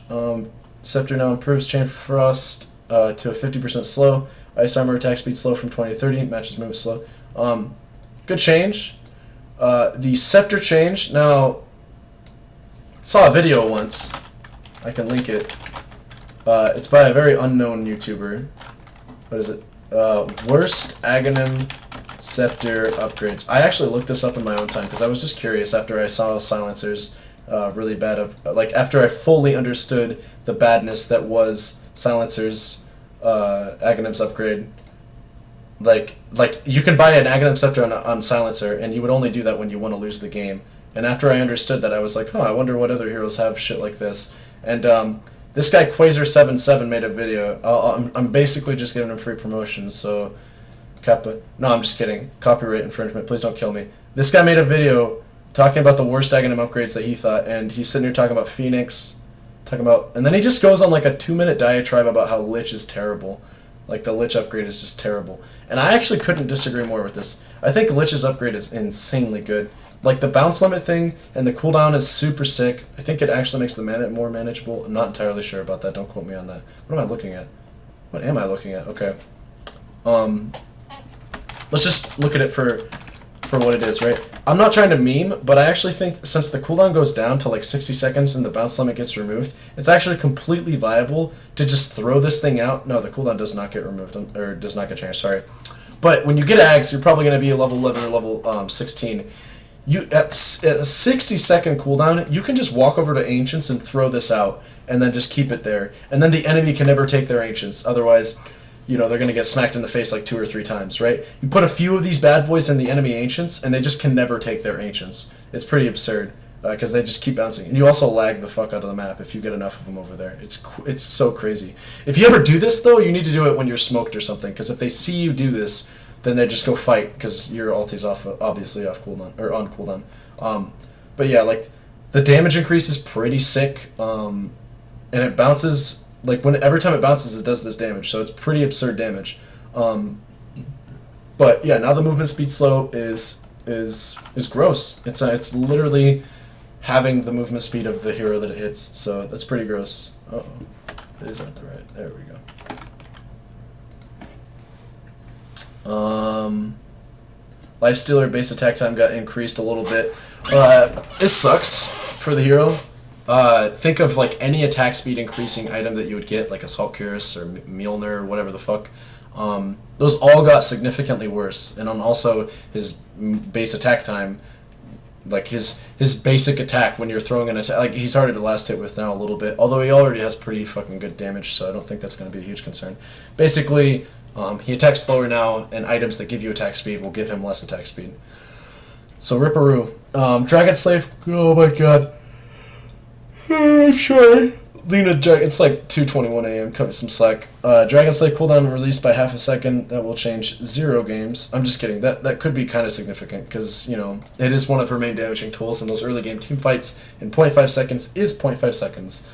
Scepter now improves Chain Frost to a 50% slow. Ice Armor attack speed slow from 20 to 30, matches move slow. Good change. The Scepter change, now, saw a video once, I can link it, it's by a very unknown YouTuber. What is it? Worst Aghanim Scepter upgrades. I actually looked this up in my own time, because I was just curious after I saw Silencer's really bad, like after I fully understood the badness that was Silencer's Aghanim's upgrade. Like you can buy an Aghanim Scepter on Silencer, and you would only do that when you want to lose the game. And after I understood that, I was like, I wonder what other heroes have shit like this. And this guy Quasar77 made a video. I'm basically just giving him free promotion, so Kappa. No, I'm just kidding. Copyright infringement. Please don't kill me. This guy made a video talking about the worst Aghanim upgrades that he thought, and he's sitting here talking about Phoenix, and then he just goes on like a 2-minute diatribe about how Lich is terrible. Like, the Lich upgrade is just terrible. And I actually couldn't disagree more with this. I think Lich's upgrade is insanely good. Like, the bounce limit thing and the cooldown is super sick. I think it actually makes the mana more manageable. I'm not entirely sure about that. Don't quote me on that. What am I looking at? What am I looking at? Okay. Let's just look at it for what it is, right? I'm not trying to meme, but I actually think since the cooldown goes down to like 60 seconds and the bounce limit gets removed, it's actually completely viable to just throw this thing out. No, the cooldown does not get removed, or does not get changed, sorry. But when you get Ags, you're probably going to be a level 11 or level 16. At a 60-second cooldown, you can just walk over to Ancients and throw this out, and then just keep it there. And then the enemy can never take their Ancients, otherwise... they're going to get smacked in the face like 2 or 3 times, right? You put a few of these bad boys in the enemy Ancients, and they just can never take their Ancients. It's pretty absurd, because they just keep bouncing. And you also lag the fuck out of the map if you get enough of them over there. It's so crazy. If you ever do this, though, you need to do it when you're smoked or something, because if they see you do this, then they just go fight, because your ulti's obviously off cooldown, or on cooldown. But yeah, like, the damage increase is pretty sick, and it bounces... Like, every time it bounces, it does this damage, so it's pretty absurd damage. But yeah, now the movement speed slow is gross. It's literally having the movement speed of the hero that it hits, so that's pretty gross. Uh-oh. These aren't the right. There we go. Lifestealer base attack time got increased a little bit. It sucks for the hero. Think of like any attack speed increasing item that you would get, like Assault Cuirass or Mjolnir or whatever the fuck. Those all got significantly worse, and on also his base attack time, like his basic attack when you're throwing an attack, like he's harder to last hit with now a little bit, although he already has pretty fucking good damage, so I don't think that's going to be a huge concern. Basically, he attacks slower now, and items that give you attack speed will give him less attack speed. So Ripperoo. Dragon Slave, oh my god. I'm sorry. Lena, it's like 2:21 a.m. Cut me some slack. Dragon Slave cooldown released by half a second. That will change 0 games. I'm just kidding. That could be kind of significant because, it is one of her main damaging tools, and those early game team fights in 0.5 seconds is 0.5 seconds.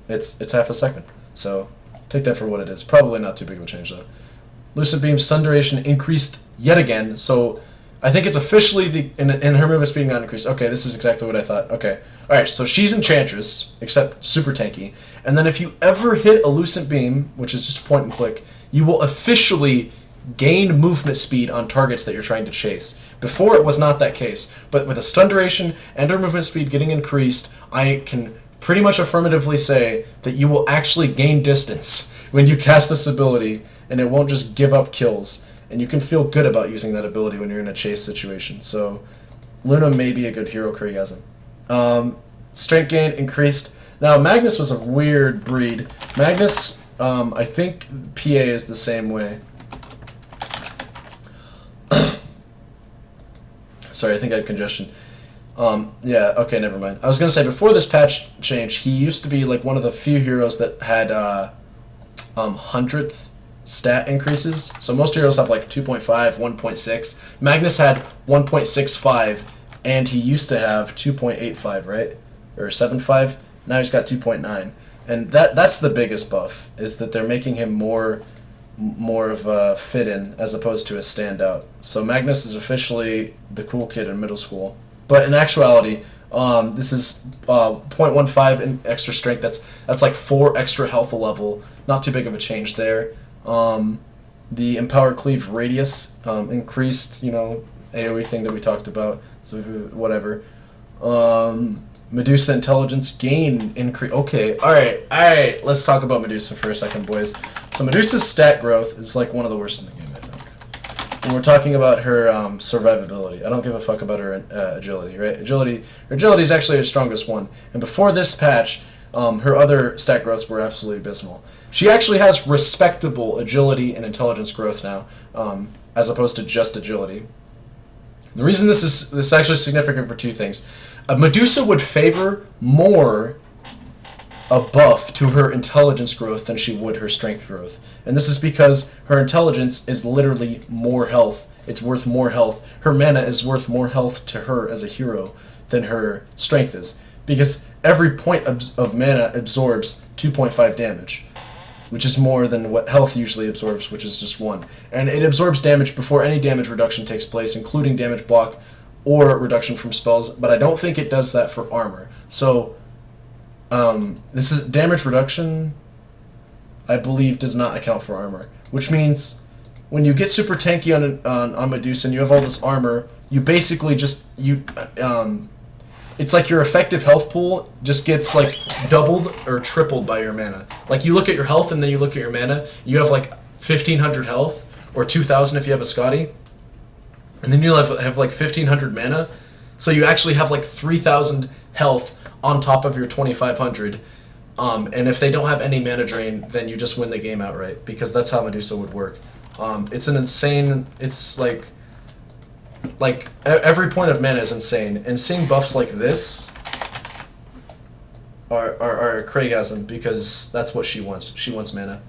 It's half a second. So take that for what it is. Probably not too big of a change, though. Lucid Beam stun duration increased yet again, so I think it's officially in her movement speed got increased. Okay, this is exactly what I thought. Okay. Alright, so she's Enchantress, except super tanky. And then if you ever hit a Lucent Beam, which is just point and click, you will officially gain movement speed on targets that you're trying to chase. Before, it was not that case. But with a stun duration and her movement speed getting increased, I can pretty much affirmatively say that you will actually gain distance when you cast this ability, and it won't just give up kills. And you can feel good about using that ability when you're in a chase situation. So Luna may be a good hero, Craigasm. Strength gain increased. Now, Magnus was a weird breed. Magnus, I think PA is the same way. Sorry, I think I had congestion. Yeah, okay, never mind. I was going to say, before this patch change, he used to be like one of the few heroes that had 100th stat increases. So most heroes have like 2.5, 1.6. Magnus had 1.65, and he used to have 2.85, right? Or 7.5. Now he's got 2.9. And that's the biggest buff, is that they're making him more of a fit-in as opposed to a standout. So Magnus is officially the cool kid in middle school. But in actuality, this is 0.15 in extra strength. That's like 4 extra health a level. Not too big of a change there. The Empower Cleave radius increased, AoE thing that we talked about. So whatever. Medusa intelligence gain increase. Okay, alright. Let's talk about Medusa for a second, boys. So Medusa's stat growth is like one of the worst in the game, I think. When we're talking about her survivability, I don't give a fuck about her agility, right? Her agility is actually her strongest one. And before this patch, her other stat growths were absolutely abysmal. She actually has respectable agility and intelligence growth now, as opposed to just agility. The reason this is actually significant for 2 things. Medusa would favor more a buff to her intelligence growth than she would her strength growth. And this is because her intelligence is literally more health. It's worth more health. Her mana is worth more health to her as a hero than her strength is. Because every point of mana absorbs 2.5 damage, which is more than what health usually absorbs, which is just 1. And it absorbs damage before any damage reduction takes place, including damage block or reduction from spells, but I don't think it does that for armor. So, this is damage reduction, I believe, does not account for armor, which means when you get super tanky on Medusa and you have all this armor, you basically just, it's like your effective health pool just gets like doubled or tripled by your mana. Like you look at your health and then you look at your mana, you have like 1,500 health, or 2,000 if you have a Scotty, and then you have like 1,500 mana, so you actually have like 3,000 health on top of your 2,500, and if they don't have any mana drain, then you just win the game outright, because that's how Medusa would work. It's an insane, it's like every point of mana is insane, and seeing buffs like this are Craigasm, because that's what she wants. She wants mana.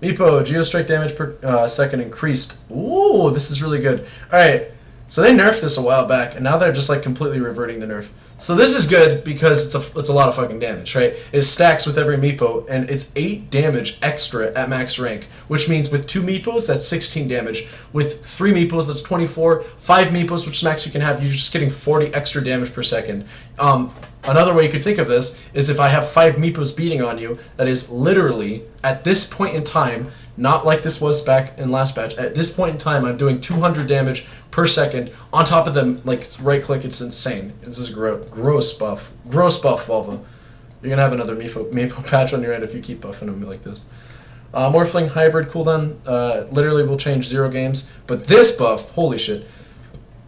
Meepo, Geostrike damage per second increased. Ooh, this is really good. Alright, so they nerfed this a while back, and now they're just like completely reverting the nerf. So this is good because it's a lot of fucking damage, right? It stacks with every Meepo, and it's 8 damage extra at max rank, which means with 2 Meepos, that's 16 damage. With 3 Meepos, that's 24. 5 Meepos, which is max you can have, you're just getting 40 extra damage per second. Another way you could think of this is if I have 5 Meepos beating on you, that is literally, at this point in time, not like this was back in last batch, at this point in time, I'm doing 200 damage per second. On top of them, like, right-click, it's insane. This is gross buff. Gross buff, Volva. You're going to have another Meepo patch on your end if you keep buffing them like this. Morphling Hybrid cooldown literally will change 0 games, but this buff, holy shit.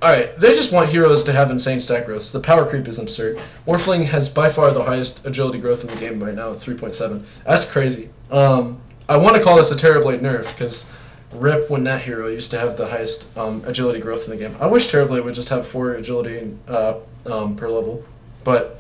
Alright, they just want heroes to have insane stat growth. So the power creep is absurd. Morphling has by far the highest agility growth in the game right now at 3.7. That's crazy. I want to call this a Terrorblade nerf, because rip when that hero used to have the highest agility growth in the game. I wish Terrorblade would just have 4 agility per level, but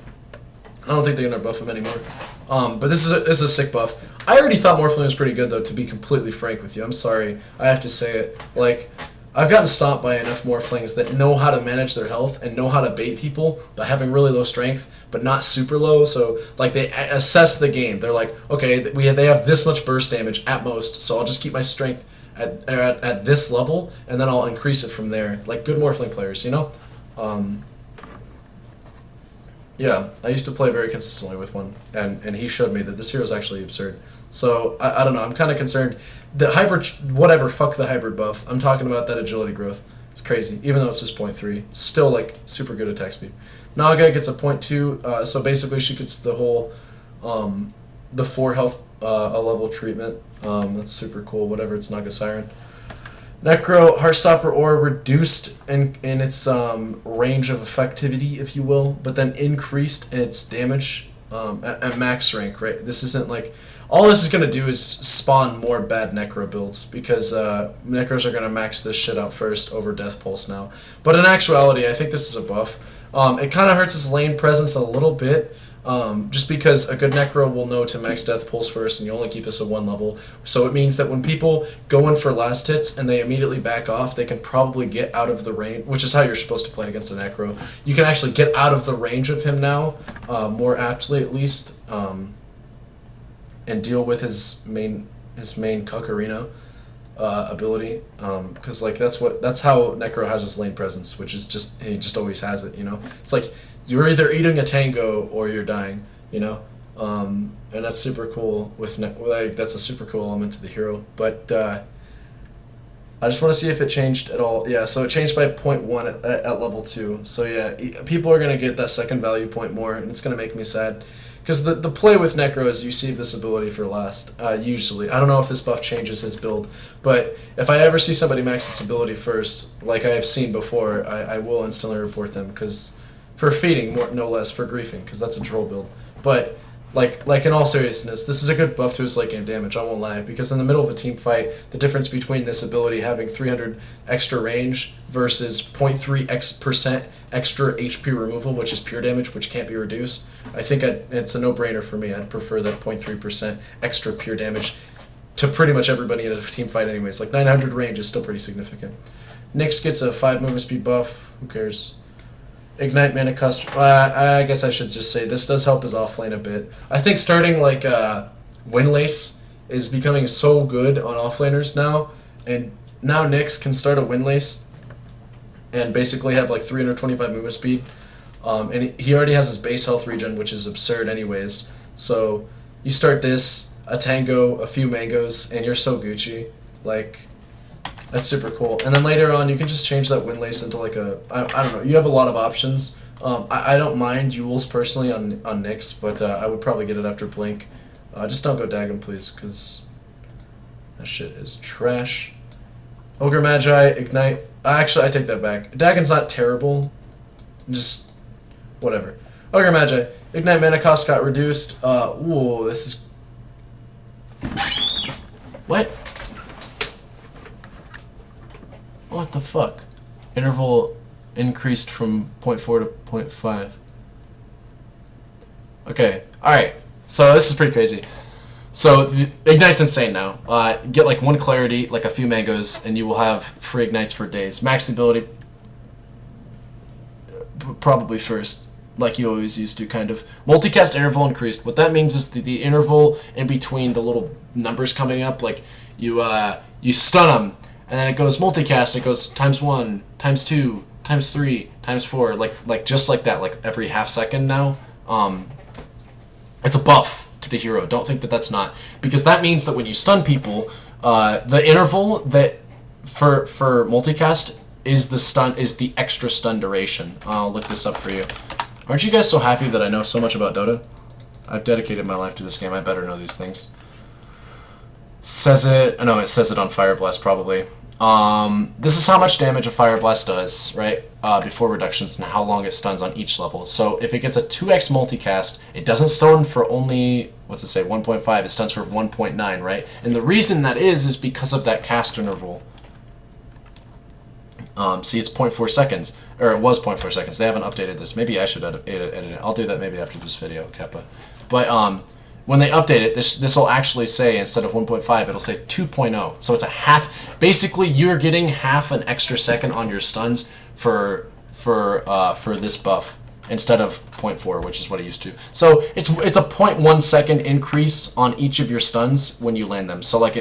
I don't think they're going to buff him anymore. But this is a sick buff. I already thought Morphling was pretty good, though, to be completely frank with you. I'm sorry. I have to say it. Like, I've gotten stomped by enough Morphlings that know how to manage their health and know how to bait people by having really low strength, but not super low. So, like, they assess the game. They're like, okay, they have this much burst damage at most, so I'll just keep my strength at this level, and then I'll increase it from there. Like good Morphling players, you know? Yeah, I used to play very consistently with one, and he showed me that this hero is actually absurd. So, I don't know, I'm kind of concerned. The hybrid, whatever, fuck the hybrid buff. I'm talking about that agility growth. It's crazy, even though it's just 0.3. It's still, like, super good attack speed. Naga gets a 0.2, so basically she gets the whole, the 4 health a level treatment. That's super cool, whatever, it's Naga Siren. Necro, Heartstopper Ore reduced in its range of effectivity, if you will, but then increased in its damage at max rank, right? This isn't like... All this is going to do is spawn more bad Necro builds, because Necros are going to max this shit out first over Death Pulse now. But in actuality, I think this is a buff. It kind of hurts his lane presence a little bit, just because a good Necro will know to max Death Pulse first, and you only keep this at 1 level. So it means that when people go in for last hits and they immediately back off, they can probably get out of the range, which is how you're supposed to play against a Necro. You can actually get out of the range of him now, more aptly at least, and deal with his main Kakarina ability, because like that's how Necro has his lane presence, which is just he just always has it, you know. It's like you're either eating a tango or you're dying, you know, and that's super cool with like that's a super cool element to the hero. But I just want to see if it changed at all. Yeah, so it changed by 0.1 at level 2. So yeah, people are gonna get that second value point more, and it's gonna make me sad. Because the play with Necro is you save this ability for last, usually. I don't know if this buff changes his build, but if I ever see somebody max this ability first, like I have seen before, I will instantly report them, because for feeding, more no less, for griefing, because that's a troll build. But, like in all seriousness, this is a good buff to his late game damage, I won't lie, because in the middle of a team fight, the difference between this ability having 300 extra range versus 0.3% extra HP removal, which is pure damage, which can't be reduced, I think it's a no-brainer for me. I'd prefer that 0.3% extra pure damage to pretty much everybody in a team fight anyways. Like 900 range is still pretty significant. Nyx gets a 5 movement speed buff. Who cares? Ignite mana cost. I guess I should just say this does help his offlane a bit. I think starting like Windlace is becoming so good on offlaners now, and now Nyx can start a Windlace and basically have like 325 movement speed. And he already has his base health regen, which is absurd anyways. So you start this, a tango, a few mangoes, and you're so Gucci. Like, that's super cool. And then later on, you can just change that Windlace into like a... I don't know, you have a lot of options. I don't mind Yules personally on Nyx, but I would probably get it after Blink. Just don't go Dagon, please, because that shit is trash. Ogre Magi, Ignite. Actually, I take that back. Dagon's not terrible. Just... whatever. Ogre Magi. Ignite mana cost got reduced. Ooh, this is... What? What the fuck? Interval increased from 0.4 to 0.5. Okay, alright. So this is pretty crazy. So Ignite's insane now. Get like 1 clarity, like a few mangoes, and you will have free Ignites for days. Max ability probably first, like you always used to, kind of. Multicast interval increased. What that means is the interval in between the little numbers coming up, like you stun them, and then it goes multicast, it goes ×1, ×2, ×3, ×4, like just like that, like every half second now. It's a buff to the hero. Don't think that that's not, because that means that when you stun people, the interval that for multicast is the extra stun duration. I'll look this up for you. Aren't you guys so happy that I know so much about Dota? I've dedicated my life to this game. I better know these things. Says it... No, it says it on Fire Blast, probably. This is how much damage a Fire Blast does, right? Before reductions, and how long it stuns on each level. So if it gets a 2x multicast, it doesn't stun for only... what's it say? 1.5. It stuns for 1.9, right? And the reason that is because of that cast interval. See, it's 0.4 seconds. Or it was 0.4 seconds. They haven't updated this. Maybe I should edit it. I'll do that maybe after this video, Keppa. But when they update it, this will actually say, instead of 1.5, it'll say 2.0. So it's a half. Basically, you're getting half an extra second on your stuns for this buff. instead of 0.4, which is what it used to. So it's a 0.1 second increase on each of your stuns when you land them. So like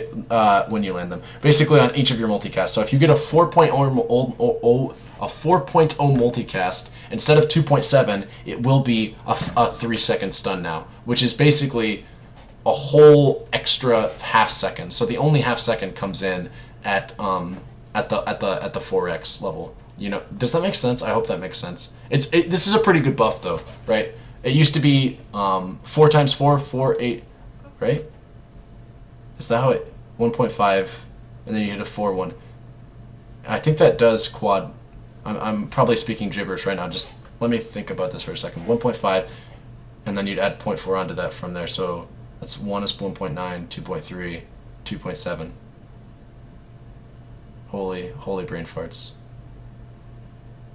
when you land them, basically on each of your multicasts. So if you get a 4.0 multicast instead of 2.7, it will be a 3-second stun now, which is basically a whole extra half second. So the only half second comes in at the 4x level. You know, does that make sense? I hope that makes sense. This is a pretty good buff though, right? It used to be 4 times 4, 4, 8, right? Is that how it 1.5 and then you hit a 4 1? I think that does quad. I'm probably speaking gibberish right now. Just let me think about this for a second. 1.5 and then you'd add 0.4 onto that from there. So that's 1 is 1.9, 2.3, 2.7. Holy brain farts.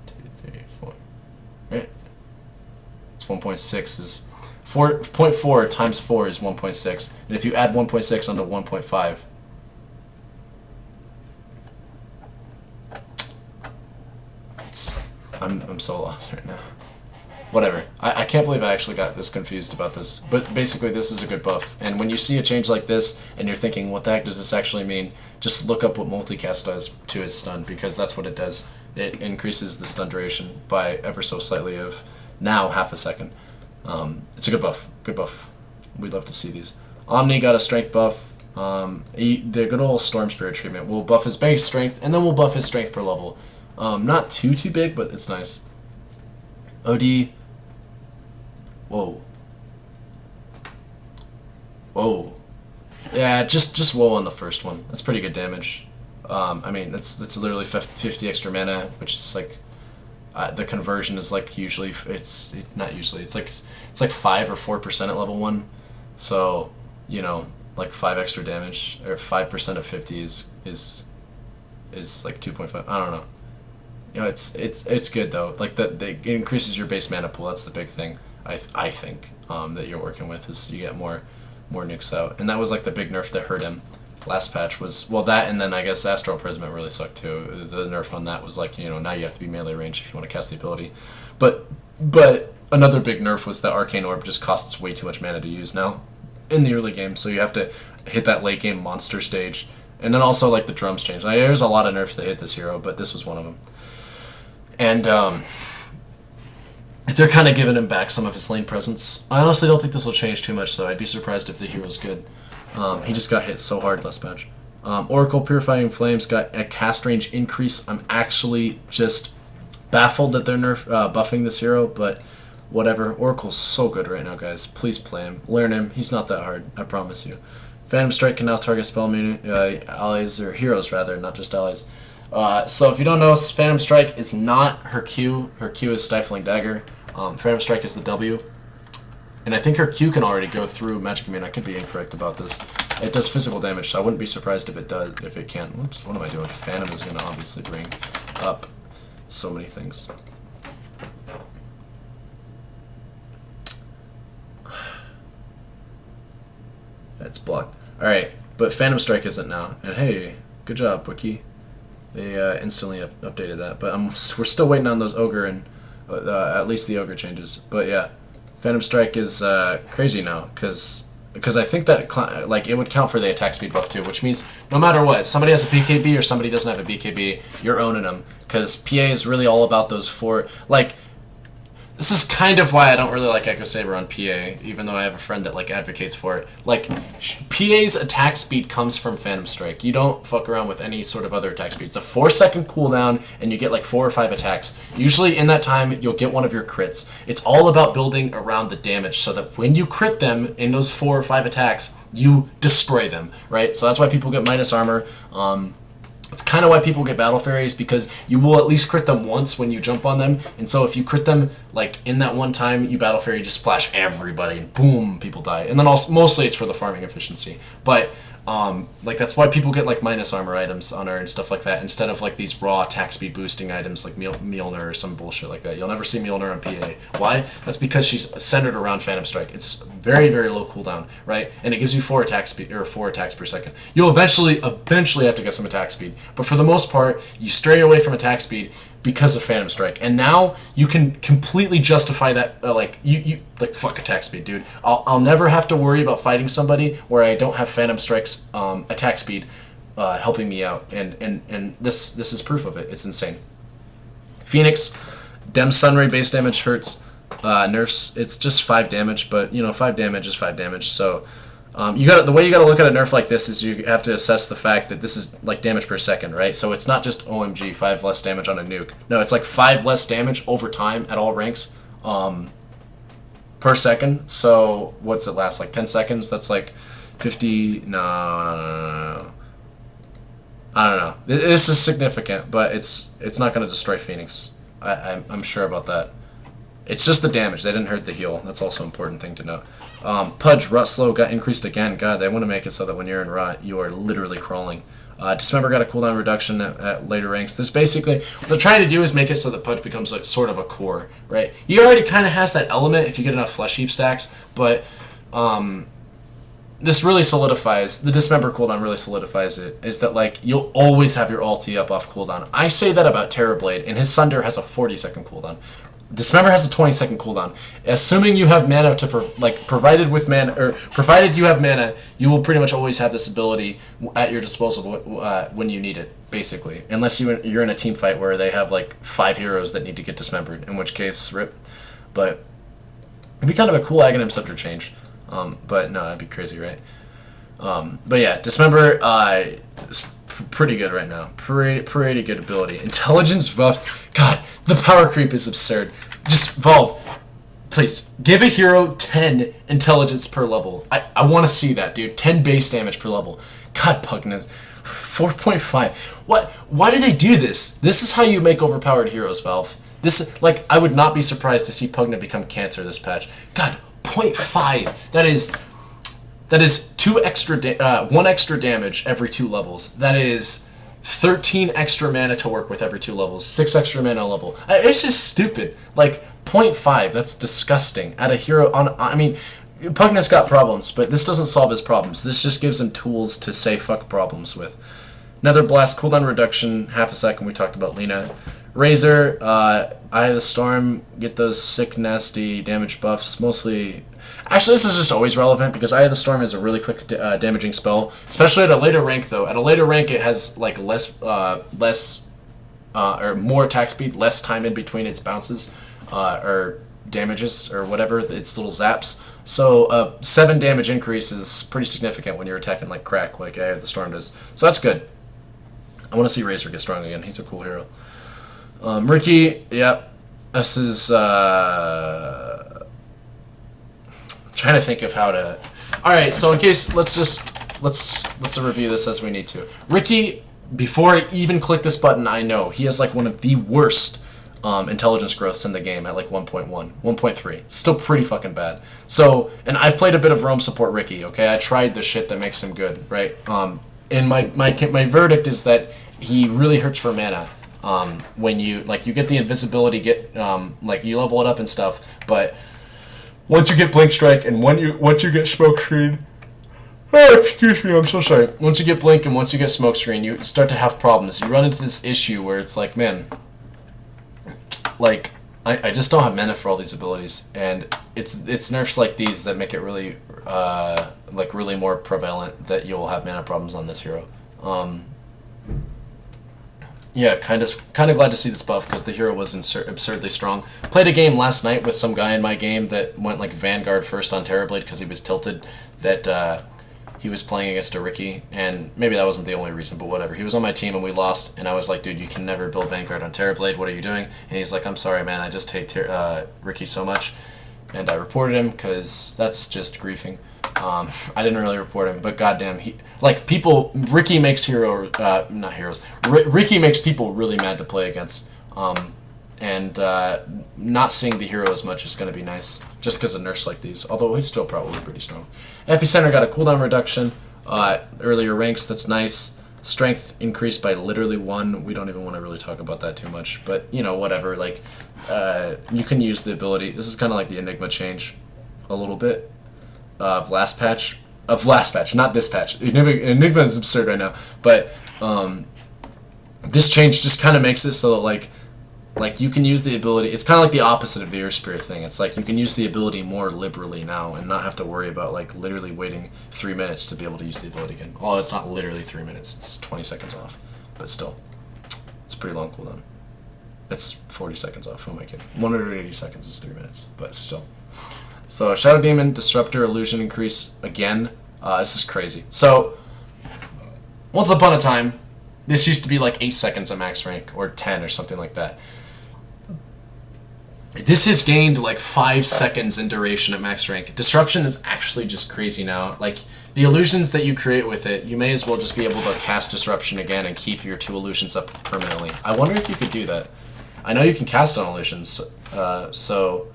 2, 3, 4. Right? It's 1.6 is 4.4 times 4 is 1.6. And if you add 1.6 onto 1.5, I'm so lost right now. Whatever. I can't believe I actually got this confused about this. But basically, this is a good buff. And when you see a change like this, and you're thinking, what the heck does this actually mean? Just look up what multicast does to his stun, because that's what it does. It increases the stun duration by ever so slightly of now half a second. It's a good buff. Good buff. We'd love to see these. Omni got a strength buff. The good old Storm Spirit treatment. We'll buff his base strength, and then we'll buff his strength per level. Not too big, but it's nice. OD. Whoa. Yeah, just whoa on the first one. That's pretty good damage. I mean, that's literally 50 extra mana, which is like the conversion is like usually not usually. It's like 5 or 4% at level 1. So, you know, like 5 extra damage or 5% of 50 is like 2.5. I don't know. You know, it's good though. Like it increases your base mana pool. That's the big thing. I think that you're working with is you get more nukes out, and that was like the big nerf that hurt him last patch was, well, that, and then I guess Astral Imprisonment really sucked too. The nerf on that was like, you know, now you have to be melee range if you want to cast the ability, but another big nerf was that Arcane Orb just costs way too much mana to use now in the early game, so you have to hit that late game monster stage. And then also like the drums change. Like, there's a lot of nerfs that hit this hero, but this was one of them. And they're kind of giving him back some of his lane presence. I honestly don't think this will change too much, though. I'd be surprised if the hero's good. He just got hit so hard last match. Oracle Purifying Flames got a cast range increase. I'm actually just baffled that they're buffing this hero, but whatever. Oracle's so good right now, guys. Please play him. Learn him. He's not that hard, I promise you. Phantom Strike can now target spell allies, or heroes rather, not just allies. So if you don't know, Phantom Strike is not her Q. Her Q is Stifling Dagger. Phantom Strike is the W. And I think her Q can already go through Magic Immune. I could be incorrect about this. It does physical damage, so I wouldn't be surprised if it can. Whoops, what am I doing? Phantom is going to obviously bring up so many things. It's blocked. Alright, but Phantom Strike isn't now. And hey, good job, Wiki. They instantly updated that. But we're still waiting on those Ogre and at least the Ogre changes. But yeah, Phantom Strike is crazy now because I think that it would count for the attack speed buff too, which means no matter what, somebody has a BKB or somebody doesn't have a BKB, you're owning them. Because PA is really all about those 4, like, this is kind of why I don't really like Echo Saber on PA, even though I have a friend that like advocates for it. Like, PA's attack speed comes from Phantom Strike. You don't fuck around with any sort of other attack speed. It's a 4-second cooldown, and you get like 4 or 5 attacks. Usually in that time, you'll get one of your crits. It's all about building around the damage, so that when you crit them in those 4 or 5 attacks, you destroy them, right? So that's why people get minus armor. It's kind of why people get Battle Fairies, because you will at least crit them once when you jump on them. And so if you crit them, like, in that one time, you Battle Fairy, just splash everybody, and boom, people die. And then also, mostly it's for the farming efficiency. But, like, that's why people get, like, minus armor items on her and stuff like that, instead of, like, these raw attack speed boosting items like Mjolnir or some bullshit like that. You'll never see Mjolnir on PA. Why? That's because she's centered around Phantom Strike. It's very, very low cooldown, right? And it gives you 4 attack speed, or 4 attacks per second. You'll eventually have to get some attack speed. But for the most part, you stray away from attack speed because of Phantom Strike. And now you can completely justify that, you fuck attack speed, dude. I'll never have to worry about fighting somebody where I don't have Phantom Strike's attack speed helping me out. And this is proof of it. It's insane. Phoenix, Dem Sunray base damage hurts. Nerfs, it's just 5 damage, but 5 damage is 5 damage. So the way you gotta look at a nerf like this is you have to assess the fact that this is like damage per second, right? So it's not just OMG 5 less damage on a nuke. No, it's like 5 less damage over time at all ranks per second. So what's it last, like 10 seconds? That's like 50. No. I don't know. This is significant, but it's not gonna destroy Phoenix. I'm sure about that. It's just the damage. They didn't hurt the heal. That's also an important thing to note. Pudge, Rot Slow got increased again. God, they want to make it so that when you're in Rot, you are literally crawling. Dismember got a cooldown reduction at later ranks. This basically, what they're trying to do is make it so that Pudge becomes like sort of a core, right? He already kind of has that element if you get enough Flesh Heap stacks, but this really solidifies, the Dismember cooldown really solidifies it, is that like you'll always have your ulti up off cooldown. I say that about Terrorblade, and his Sunder has a 40-second cooldown. Dismember has a 20-second cooldown. Assuming you have mana to provided you have mana, you will pretty much always have this ability at your disposal when you need it, basically. Unless you're in a team fight where they have like 5 heroes that need to get dismembered, in which case, rip. But it'd be kind of a cool Aghanim Scepter change. But no, that'd be crazy, right? But yeah, Dismember is pretty good right now. Pretty good ability. Intelligence buff. God, the power creep is absurd. Just Valve, please give a hero 10 intelligence per level. I want to see that, dude. 10 base damage per level. God, Pugnas. 4.5. What? Why do they do this? This is how you make overpowered heroes, Valve. This, like, I would not be surprised to see Pugna become Cancer this patch. God, 0.5. That is 1 extra damage every 2 levels. That is 13 extra mana to work with every 2 levels. 6 extra mana a level. It's just stupid. Like 0.5. That's disgusting. At a hero I mean, Pugna's got problems, but this doesn't solve his problems. This just gives him tools to say fuck problems with. Nether Blast cooldown reduction, half a second. We talked about Lina. Razor, Eye of the Storm, get those sick, nasty damage buffs. Mostly, actually, this is just always relevant because Eye of the Storm is a really quick damaging spell, especially at a later rank. Though at a later rank, it has like less or more attack speed, less time in between its bounces or damages or whatever, its little zaps. So 7 damage increase is pretty significant when you're attacking like crack, like Eye of the Storm does. So that's good. I want to see Razor get strong again. He's a cool hero. Riki, yep. This is trying to think of how to. All right, so in case let's review this as we need to. Riki, before I even click this button, I know he has like one of the worst intelligence growths in the game at like 1.1, 1.3. Still pretty fucking bad. So, and I've played a bit of roam support Riki. Okay, I tried the shit that makes him good, right? And my verdict is that he really hurts for mana. When you get the invisibility, you level it up and stuff, but once you get Blink Strike and once you get Smoke Screen, excuse me, I'm so sorry. Once you get Blink and once you get Smoke Screen, you start to have problems. You run into this issue where it's like, man, like I just don't have mana for all these abilities, and it's nerfs like these that make it really really more prevalent that you'll have mana problems on this hero. Yeah, kind of glad to see this buff because the hero was absurdly strong. Played a game last night with some guy in my game that went like Vanguard first on Terrorblade because he was tilted that he was playing against a Riki, and maybe that wasn't the only reason, but whatever. He was on my team and we lost, and I was like, dude, you can never build Vanguard on Terrorblade. What are you doing? And he's like, I'm sorry, man. I just hate Riki so much. And I reported him because that's just griefing. I didn't really report him, but goddamn, Riki makes Riki makes people really mad to play against, and not seeing the hero as much is going to be nice, just because of nerfs like these, although he's still probably pretty strong. Epicenter got a cooldown reduction, earlier ranks, that's nice. Strength increased by literally 1, we don't even want to really talk about that too much, but, whatever, you can use the ability. This is kind of like the Enigma change, a little bit. Of last patch, not this patch. Enigma is absurd right now, but this change just kind of makes it so that Like, you can use the ability... It's kind of like the opposite of the Earth Spirit thing. It's like you can use the ability more liberally now and not have to worry about, like, literally waiting 3 minutes to be able to use the ability again. Oh, it's not literally 3 minutes. It's 20 seconds off. But still. It's a pretty long cooldown. It's 40 seconds off. Who am I kidding? 180 seconds is 3 minutes. But still. So, Shadow Demon, Disruptor, Illusion Increase. Again. This is crazy. So, once upon a time, this used to be like 8 seconds at max rank. Or 10 or something like that. This has gained like 5 seconds in duration at max rank. Disruption is actually just crazy now. Like, the illusions that you create with it, you may as well just be able to cast Disruption again and keep your 2 illusions up permanently. I wonder if you could do that. I know you can cast on illusions, so...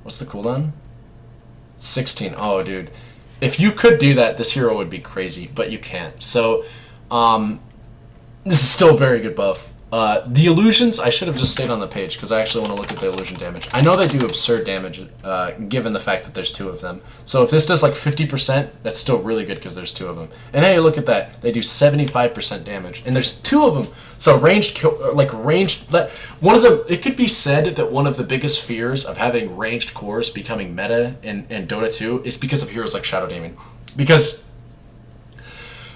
What's the cooldown? 16. Oh, dude. If you could do that, this hero would be crazy, but you can't. So, this is still a very good buff. The illusions, I should have just stayed on the page because I actually want to look at the illusion damage. I know they do absurd damage given the fact that there's 2 of them. So if this does like 50%, that's still really good because there's 2 of them. And hey, look at that. They do 75% damage. And there's 2 of them. So ranged, one of the, it could be said that one of the biggest fears of having ranged cores becoming meta in Dota 2 is because of heroes like Shadow Demon. Because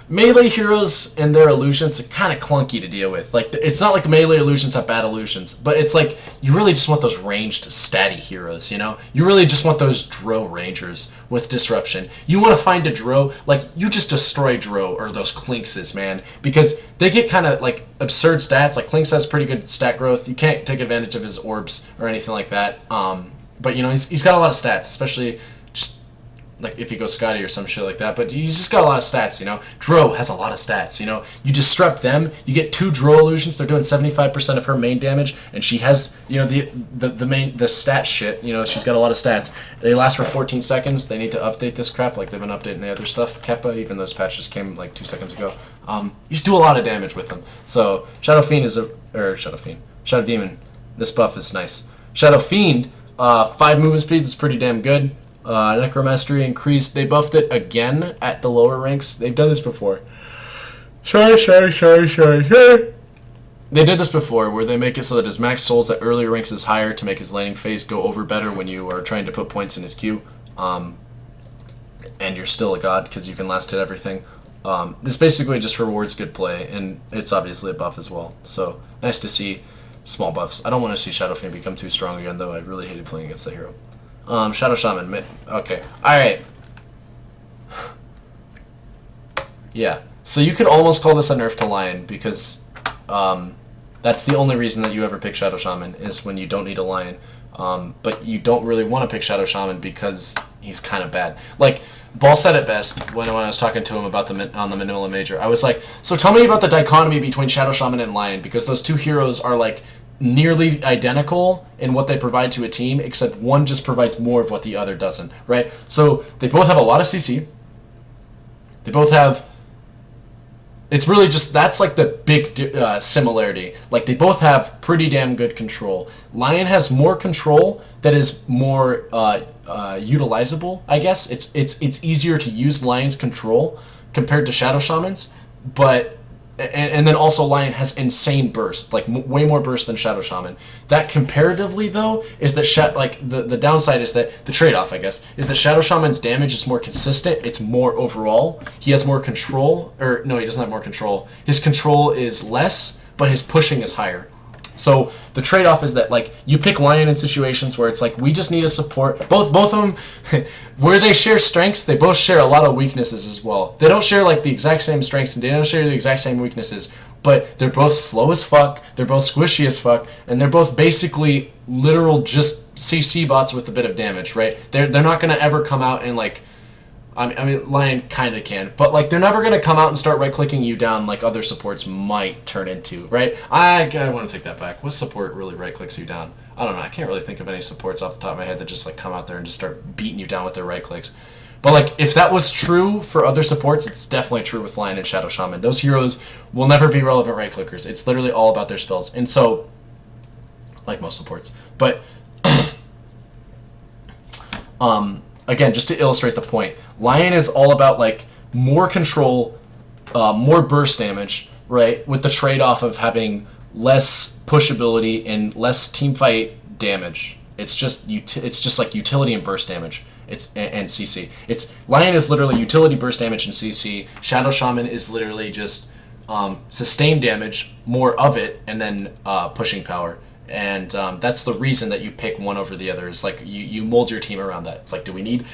melee heroes and their illusions are kind of clunky to deal with. Like, it's not like melee illusions have bad illusions, but it's like you really just want those ranged statty heroes, you know? You really just want those Dro Rangers with Disruption. You want to find a Dro, like, you just destroy Dro or those Clinkses, man, because they get kind of, like, absurd stats. Like, Clinks has pretty good stat growth. You can't take advantage of his orbs or anything like that. But, you know, he's got a lot of stats, especially just like if you go Scotty or some shit like that, but he's just got a lot of stats, you know. Dro has a lot of stats, you know. You disrupt them, you get 2 Dro illusions, they're doing 75% of her main damage, and she has, you know, the stat shit, you know, she's got a lot of stats. They last for 14 seconds, they need to update this crap like they've been updating the other stuff. Keppa, even those patches came like 2 seconds ago. You just do a lot of damage with them. So, Shadow Demon, this buff is nice. Shadow Fiend, 5 movement speed, that's pretty damn good. Necromastery increased. They buffed it again at the lower ranks. They've done this before. Sorry. They did this before, where they make it so that his max souls at earlier ranks is higher to make his laning phase go over better when you are trying to put points in his queue. And you're still a god because you can last hit everything. This basically just rewards good play, and it's obviously a buff as well. So, nice to see small buffs. I don't want to see Shadow Fiend become too strong again, though. I really hated playing against the hero. Shadow Shaman. Okay. Alright. Yeah. So you could almost call this a nerf to Lion, because that's the only reason that you ever pick Shadow Shaman, is when you don't need a Lion. But you don't really want to pick Shadow Shaman because he's kind of bad. Like, Ball said it best when I was talking to him about on the Manila Major. I was like, so tell me about the dichotomy between Shadow Shaman and Lion, because those 2 heroes are like nearly identical in what they provide to a team, except one just provides more of what the other doesn't, right? So they both have a lot of CC. They both have... It's really just... That's like the big similarity. Like, they both have pretty damn good control. Lion has more control that is more utilizable, I guess. It's easier to use Lion's control compared to Shadow Shaman's, but... And then also Lion has insane burst, like way more burst than Shadow Shaman. That comparatively, though, is that the downside is that the trade-off, I guess, is that Shadow Shaman's damage is more consistent. It's more overall. He has more control, or no, he doesn't have more control. His control is less, but his pushing is higher. So the trade-off is that, like, you pick Lion in situations where it's like, we just need a support. Both of them, where they share strengths, they both share a lot of weaknesses as well. They don't share, like, the exact same strengths, and they don't share the exact same weaknesses, but they're both slow as fuck, they're both squishy as fuck, and they're both basically literal just CC bots with a bit of damage, right? They're not going to ever come out and, like, I mean, Lion kind of can, but, like, they're never going to come out and start right-clicking you down like other supports might turn into, right? I want to take that back. What support really right-clicks you down? I don't know. I can't really think of any supports off the top of my head that just, like, come out there and just start beating you down with their right-clicks. But, like, if that was true for other supports, it's definitely true with Lion and Shadow Shaman. Those heroes will never be relevant right-clickers. It's literally all about their spells. And so, like most supports. But, again, just to illustrate the point, Lion is all about, like, more control, more burst damage, right, with the trade-off of having less pushability and less team fight damage. It's just like utility and burst damage. And CC. Lion is literally utility, burst damage, and CC. Shadow Shaman is literally just sustained damage, more of it, and then pushing power. And that's the reason that you pick one over the other. Is like you mold your team around that. It's like, do we need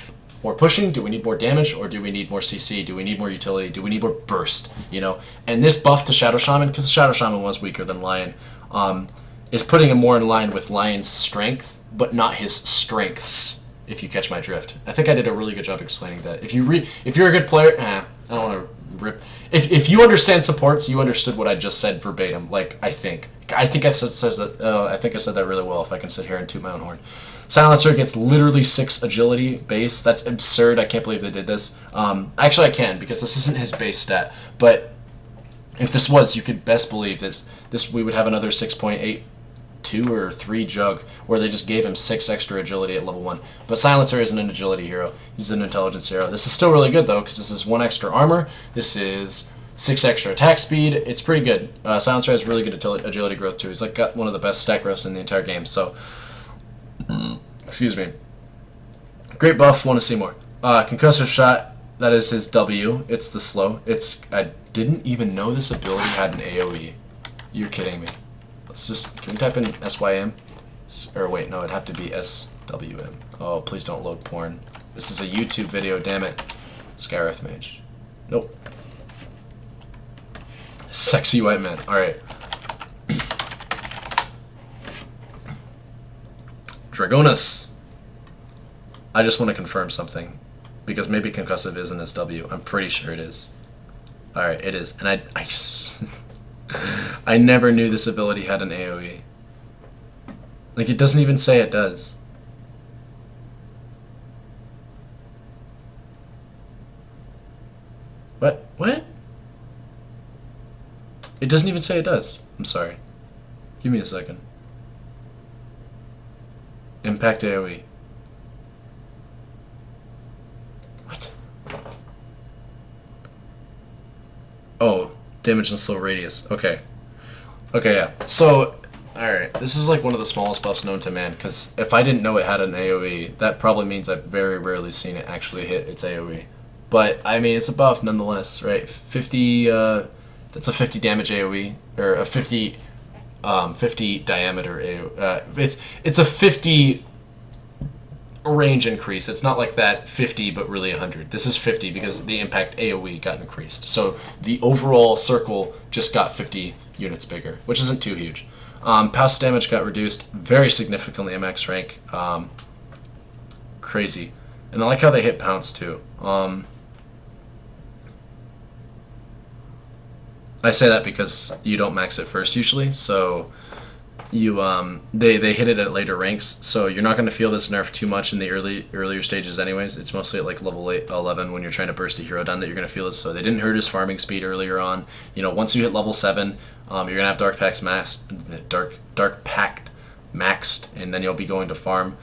more pushing? Do we need more damage? Or do we need more CC? Do we need more utility? Do we need more burst? You know? And this buff to Shadow Shaman, because Shadow Shaman was weaker than Lion, is putting him more in line with Lion's strength, but not his strengths, if you catch my drift. I think I did a really good job explaining that. If you're a good player, I don't want to rip. If you understand supports, you understood what I just said verbatim. Like, I think I said that really well. If I can sit here and toot my own horn. Silencer gets literally 6 agility base. That's absurd. I can't believe they did this. Actually, I can, because this isn't his base stat. But if this was, you could best believe this we would have another 6.82 or 3 jug where they just gave him 6 extra agility at level 1. But Silencer isn't an agility hero. He's an intelligence hero. This is still really good, though, because this is 1 extra armor. This is 6 extra attack speed. It's pretty good. Silencer has really good agility growth, too. He's like got one of the best stat growths in the entire game. So, excuse me. Great buff. Want to see more. Concussive shot. That is his W. It's the slow. I didn't even know this ability had an AoE. You're kidding me. Can we type in SYM? Or wait, no, it'd have to be SWM. Oh, please don't load porn. This is a YouTube video, damn it. Skywrath Mage. Nope. Sexy white man. Alright. Dragonus. I just want to confirm something. Because maybe concussive isn't his W. I'm pretty sure it is. Alright, it is. And I just... I never knew this ability had an AoE. Like, it doesn't even say it does. What? What? It doesn't even say it does. I'm sorry. Give me a second. Impact AoE. What? Oh, damage and slow radius. Okay. Okay, yeah. So, alright. This is like one of the smallest buffs known to man, because if I didn't know it had an AoE, that probably means I've very rarely seen it actually hit its AoE. But, I mean, it's a buff nonetheless, right? 50, that's a 50 damage AoE, or a 50 diameter AoE. It's a 50 range increase. It's not like that 50 but really 100. This is 50 because the impact AoE got increased. So the overall circle just got 50 units bigger, which isn't too huge. Pass damage got reduced very significantly at max rank. Crazy. And I like how they hit pounce too. I say that because you don't max it first usually, so you they hit it at later ranks, so you're not going to feel this nerf too much in the earlier stages anyways. It's mostly at like level 11 when you're trying to burst a hero down that you're going to feel this, so they didn't hurt his farming speed earlier on. You know, once you hit level 7, you're going to have Dark Pact maxed, and then you'll be going to farm.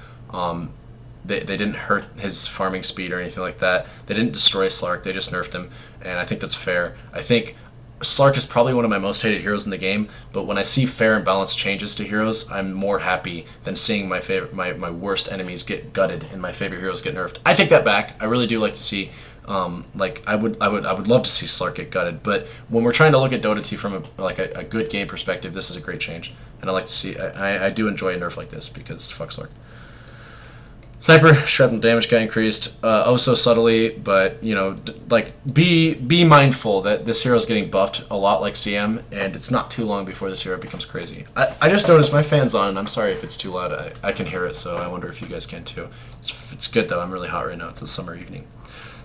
They didn't hurt his farming speed or anything like that. They didn't destroy Slark, they just nerfed him, and I think that's fair. I think Slark is probably one of my most hated heroes in the game, but when I see fair and balanced changes to heroes, I'm more happy than seeing my worst enemies get gutted and my favorite heroes get nerfed. I take that back. I really do like to see, like I would love to see Slark get gutted. But when we're trying to look at Dota 2 from a good game perspective, this is a great change, and I like to see. I do enjoy a nerf like this because fuck Slark. Sniper, shrapnel damage got increased, oh so subtly, but, you know, like, be mindful that this hero is getting buffed a lot like CM, and it's not too long before this hero becomes crazy. I just noticed my fan's on, and I'm sorry if it's too loud. I can hear it, so I wonder if you guys can too. It's good, though. I'm really hot right now. It's a summer evening.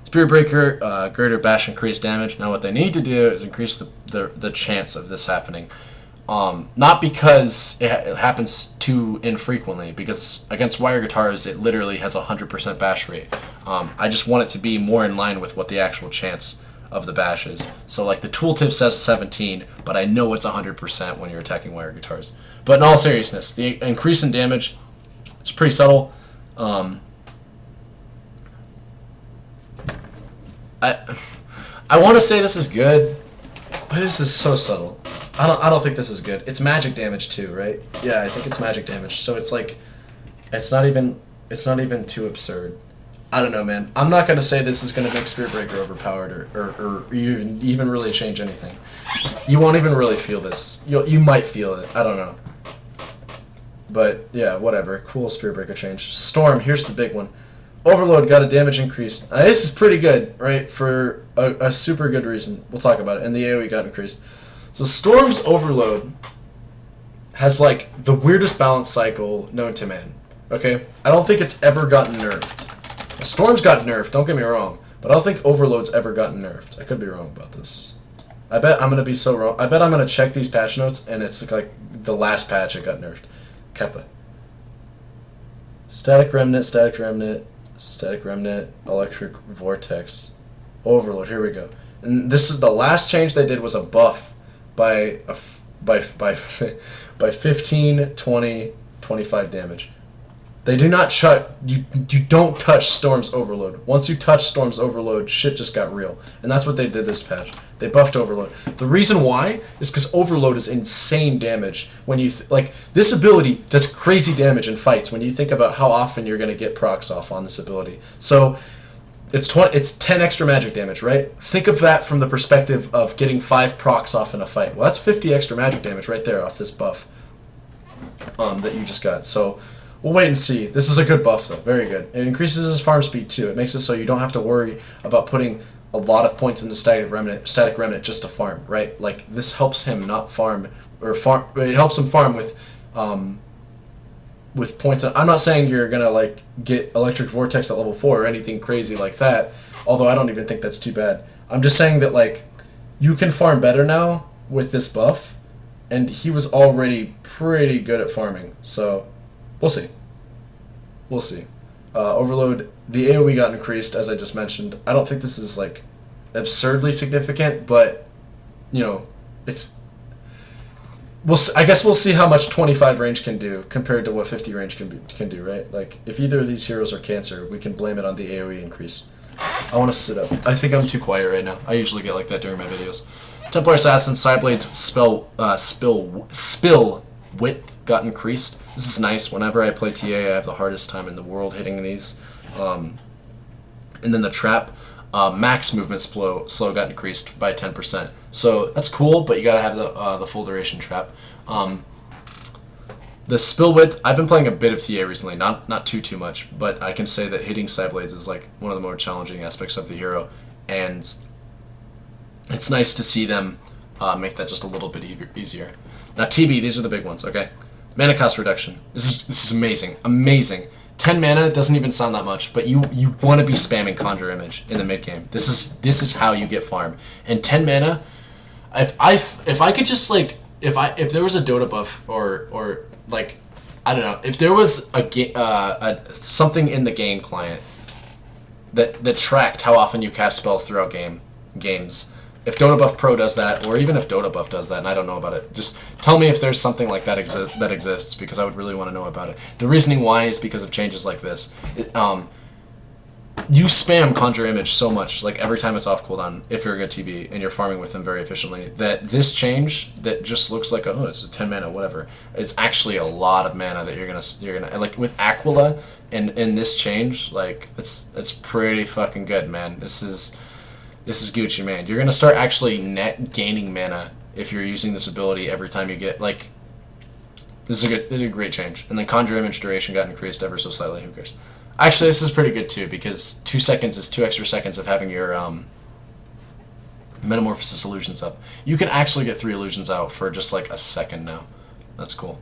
Spirit Breaker, Greater Bash, increased damage. Now what they need to do is increase the chance of this happening. Not because it happens too infrequently, because against wire guitars it literally has a 100% bash rate. I just want it to be more in line with what the actual chance of the bash is. So like the tooltip says 17, but I know it's 100% when you're attacking wire guitars. But in all seriousness, the increase in damage, it's pretty subtle. I want to say this is good, but this is so subtle. I don't think this is good. It's magic damage too, right? Yeah, I think it's magic damage. So it's like, it's not even too absurd. I don't know, man. I'm not gonna say this is gonna make Spirit Breaker overpowered or even really change anything. You won't even really feel this. You might feel it. I don't know. But yeah, whatever. Cool Spirit Breaker change. Storm. Here's the big one. Overload got a damage increase. This is pretty good, right? For a super good reason. We'll talk about it. And the AoE got increased. So Storm's Overload has like the weirdest balance cycle known to man. Okay? I don't think it's ever gotten nerfed. Storm's got nerfed, don't get me wrong, but I don't think Overload's ever gotten nerfed. I could be wrong about this. I bet I'm going to be so wrong. I bet I'm going to check these patch notes, and it's like the last patch it got nerfed. Keppa. Static Remnant, Static Remnant, Static Remnant, Electric Vortex. Overload, here we go. And this is the last change they did was a buff by 15, 20, 25 damage. They do not shut. You don't touch Storm's Overload. Once you touch Storm's Overload, shit just got real, and that's what they did this patch. They buffed Overload. The reason why is because Overload is insane damage. When you like this ability does crazy damage in fights. When you think about how often you're gonna get procs off on this ability, so it's 10 extra magic damage, right? Think of that from the perspective of getting 5 procs off in a fight. Well, that's 50 extra magic damage right there off this buff that you just got. So. We'll wait and see. This is a good buff, though. Very good. It increases his farm speed, too. It makes it so you don't have to worry about putting a lot of points into Static Remnant just to farm, right? Like, this helps him not farm, it helps him farm with points. I'm not saying you're going to, like, get Electric Vortex at level 4 or anything crazy like that, although I don't even think that's too bad. I'm just saying that, like, you can farm better now with this buff, and he was already pretty good at farming, so... We'll see. We'll see. Overload, the AoE got increased, as I just mentioned. I don't think this is, like, absurdly significant, but, you know, I guess we'll see how much 25 range can do compared to what 50 range can do, right? Like, if either of these heroes are cancer, we can blame it on the AoE increase. I want to sit up. I think I'm too quiet right now. I usually get like that during my videos. Templar Assassin, Sideblade's spill width got increased. This is nice. Whenever I play TA, I have the hardest time in the world hitting these. And then the trap, max movement slow got increased by 10%. So that's cool, but you gotta have the full duration trap. The spill width, I've been playing a bit of TA recently, not too much, but I can say that hitting Sideblades is like one of the more challenging aspects of the hero, and it's nice to see them make that just a little bit easier. Now TB, these are the big ones, okay? Mana cost reduction. This is amazing. Amazing. 10 mana doesn't even sound that much, but you want to be spamming Conjure Image in the mid game. This is how you get farm. And 10 mana, if I could just like if there was a Dota buff or like I don't know, if there was something in the game client that tracked how often you cast spells throughout games. If Dota Buff Pro does that, or even if Dota Buff does that, and I don't know about it, just tell me if there's something like that that exists, because I would really want to know about it. The reasoning why is because of changes like this. You spam Conjure Image so much, like every time it's off cooldown, if you're a good TB, and you're farming with them very efficiently, that this change that just looks like, oh, it's a 10 mana, whatever, is actually a lot of mana that you're gonna like with Aquila in this change, like it's pretty fucking good, man. This is Gucci, man. You're gonna start actually net gaining mana if you're using this ability every time you get like. This is a great change, and then Conjure Image duration got increased ever so slightly. Who cares? Actually, this is pretty good too, because 2 seconds is 2 extra seconds of having your Metamorphosis illusions up. You can actually get 3 illusions out for just like a second now. That's cool.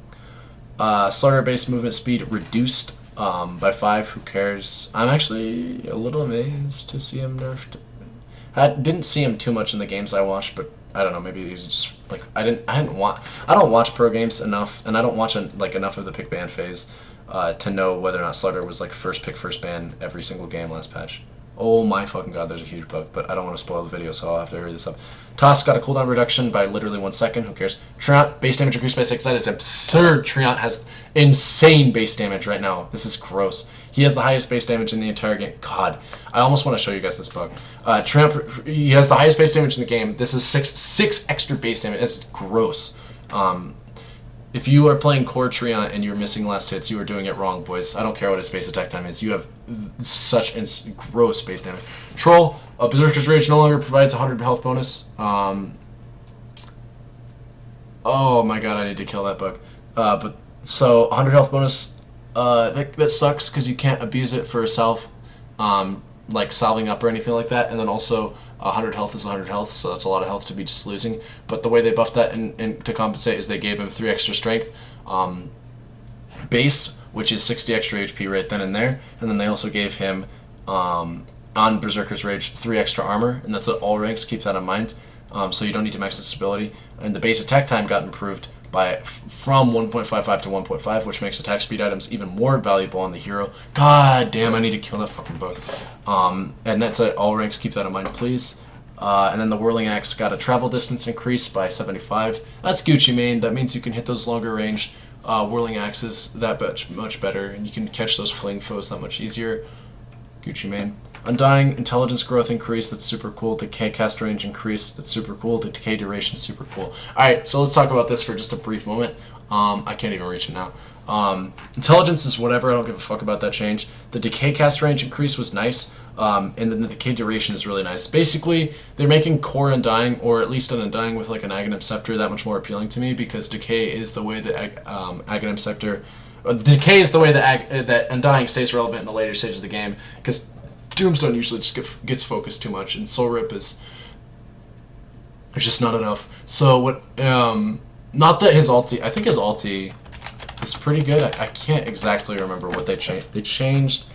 Slaughter base movement speed reduced by 5. Who cares? I'm actually a little amazed to see him nerfed. I didn't see him too much in the games I watched, but I don't know. Maybe he was just like I don't watch pro games enough, and I don't watch enough of the pick ban phase to know whether or not Slaughter was like first pick, first ban every single game last patch. Oh my fucking god, there's a huge bug, but I don't want to spoil the video, so I'll have to hurry this up. Toss got a cooldown reduction by literally 1 second, who cares? Treant, base damage increased by 6. That is absurd. Treant has insane base damage right now. This is gross. He has the highest base damage in the entire game. God, I almost want to show you guys this bug. Treant, he has the highest base damage in the game. This is 6 extra base damage. It's gross. If you are playing core Treant and you're missing last hits, you are doing it wrong, boys. I don't care what his base attack time is. You have such gross base damage. Troll, Berserker's Rage no longer provides 100 health bonus. Oh my god, I need to kill that bug. But so 100 health bonus. That sucks because you can't abuse it for self, like salving up or anything like that. And then also 100 health is 100 health, so that's a lot of health to be just losing. But the way they buffed that and to compensate is they gave him 3 extra strength base, which is 60 extra HP right then and there. And then they also gave him on Berserker's Rage 3 extra armor, and that's at all ranks. Keep that in mind. So you don't need to max its ability. And the base attack time got improved by from 1.55 to 1.5, which makes attack speed items even more valuable on the hero. God damn, I need to kill that fucking bug. And that's at all ranks. Keep that in mind, please. And then the Whirling Axe got a travel distance increase by 75. That's Gucci main. That means you can hit those longer range Whirling Axes that much better, and you can catch those fleeing foes that much easier. Gucci main. Undying intelligence growth increase, that's super cool. Decay cast range increase, that's super cool. The decay duration, super cool. Alright, so let's talk about this for just a brief moment. I can't even reach it now. Intelligence is whatever, I don't give a fuck about that change. The decay cast range increase was nice, and then the decay duration is really nice. Basically, they're making core Undying, or at least an Undying with like an Aghanim Scepter, that much more appealing to me, because decay is the way that Aghanim Scepter... decay is the way that Undying stays relevant in the later stages of the game, because Doomstone usually just gets focused too much, and Soul Rip is just not enough. So what? Not that his ulti. I think his ulti is pretty good. I can't exactly remember what they changed. They changed.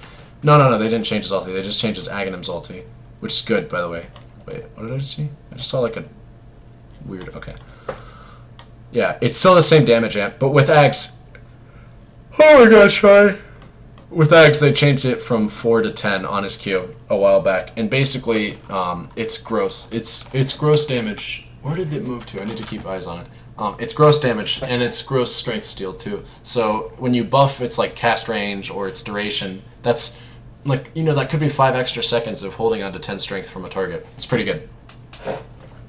No. They didn't change his ulti. They just changed his Aghanim's ulti, which is good, by the way. Wait, what did I just see? I just saw like a weird. Okay. Yeah, it's still the same damage amp, but with Ags. Oh my gosh, sorry. With Ags, they changed it from 4 to 10 on his Q a while back, and basically, it's gross. It's gross damage. Where did it move to? I need to keep eyes on it. It's gross damage, and it's gross strength steal too. So when you buff its like cast range or its duration, that's like, you know, that could be 5 extra seconds of holding on to 10 strength from a target. It's pretty good.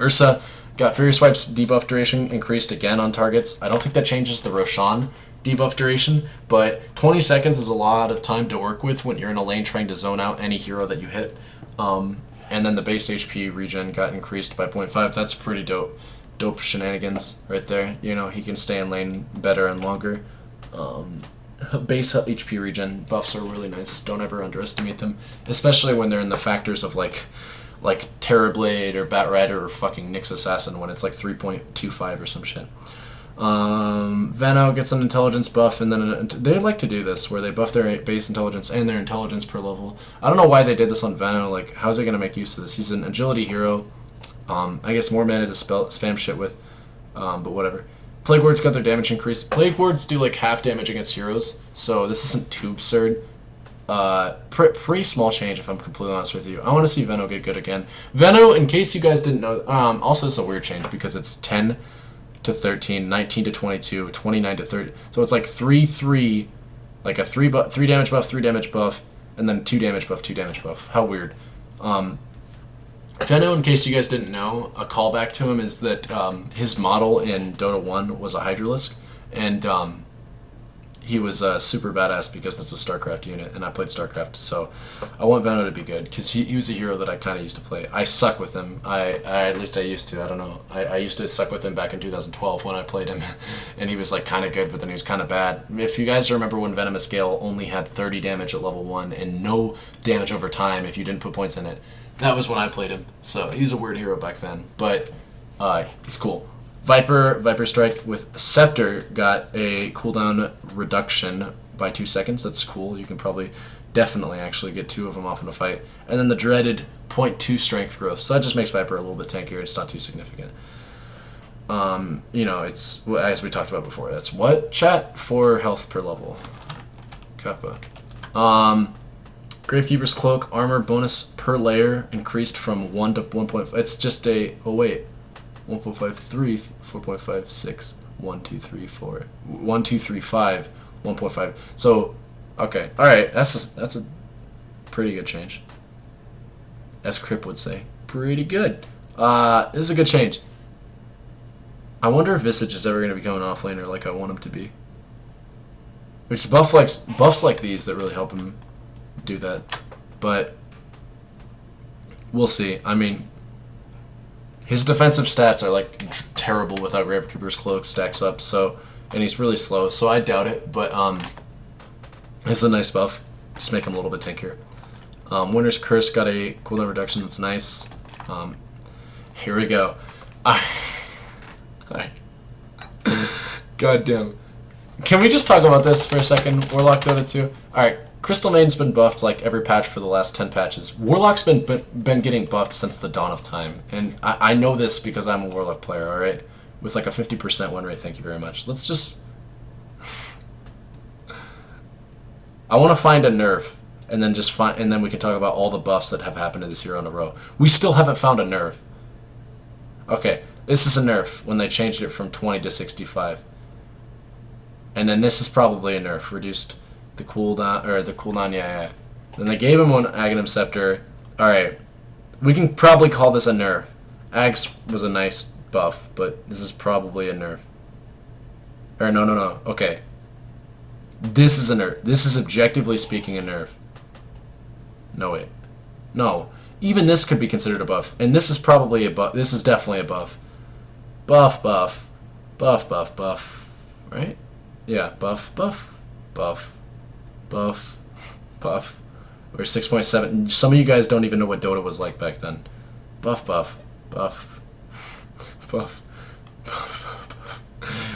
Ursa got Furious Swipe's debuff duration increased again on targets. I don't think that changes the Roshan debuff duration, but 20 seconds is a lot of time to work with when you're in a lane trying to zone out any hero that you hit. And then the base HP regen got increased by 0.5. That's pretty dope. Dope shenanigans right there. You know, he can stay in lane better and longer. Base HP regen buffs are really nice. Don't ever underestimate them, especially when they're in the factors of like Terrorblade or Bat Rider or fucking Nyx Assassin when it's like 3.25 or some shit. Veno gets an intelligence buff, and then they like to do this where they buff their base intelligence and their intelligence per level. I don't know why they did this on Veno. Like, how's it gonna make use of this? He's an agility hero. I guess more mana to spam shit with, but whatever. Plague Wards got their damage increased. Plague Wards do like half damage against heroes, so this isn't too absurd. Pretty small change, if I'm completely honest with you. I want to see Veno get good again. Veno, in case you guys didn't know, also it's a weird change because it's 10 to 13, 19 to 22, 29 to 30. So it's like 3-3, like a 3 damage buff, 3 damage buff, and then 2 damage buff, 2 damage buff. How weird. Veno, in case you guys didn't know, a callback to him is that his model in Dota 1 was a Hydralisk, and he was super badass because that's a StarCraft unit, and I played StarCraft, so I want Veno to be good, because he was a hero that I kind of used to play. I suck with him. At least I used to. I don't know. I used to suck with him back in 2012 when I played him, and he was like kind of good, but then he was kind of bad. If you guys remember when Venomous Gale only had 30 damage at level 1 and no damage over time if you didn't put points in it, that was when I played him. So he's a weird hero back then, but it's cool. Viper Strike with Scepter got a cooldown reduction by 2 seconds. That's cool. You can probably definitely actually get 2 of them off in a fight. And then the dreaded 0.2 strength growth. So that just makes Viper a little bit tankier. It's not too significant. You know, it's, as we talked about before, that's what? Chat? 4 health per level. Kappa. Gravekeeper's Cloak, armor bonus per layer increased from 1 to 1.5. It's just a, oh wait, 1.53, 4.56, 1, 2, 3, 4, 1, 2, 3, 5, 1.5. So, okay, all right, that's a pretty good change. As Crip would say, pretty good. This is a good change. I wonder if Visage is ever going to become an offlaner like I want him to be. Which buffs like these that really help him do that. But we'll see. I mean, his defensive stats are like terrible without Gravekeeper's Cloak stacks up, so, and he's really slow, so I doubt it, but it's a nice buff. Just make him a little bit tankier. Winter's Curse got a cooldown reduction that's nice. Here we go. God damn. Can we just talk about this for a second? Warlock Dota 2. Alright, Crystal Maiden's been buffed like every patch for the last 10 patches. Warlock's been getting buffed since the dawn of time. And I know this because I'm a Warlock player, alright? With like a 50% win rate, thank you very much. Let's just... I want to find a nerf. And then and then we can talk about all the buffs that have happened to this hero in a row. We still haven't found a nerf. Okay, this is a nerf when they changed it from 20 to 65. And then this is probably a nerf, reduced the cooldown, yeah. Then they gave him one Aghanim Scepter. Alright, we can probably call this a nerf. Ags was a nice buff, but this is probably a nerf. Or no, okay. This is a nerf. This is objectively speaking a nerf. No, wait. No. Even this could be considered a buff. And this is probably a buff. This is definitely a buff. Buff. Right? Yeah, buff. Or 6.7. Some of you guys don't even know what Dota was like back then. Buff.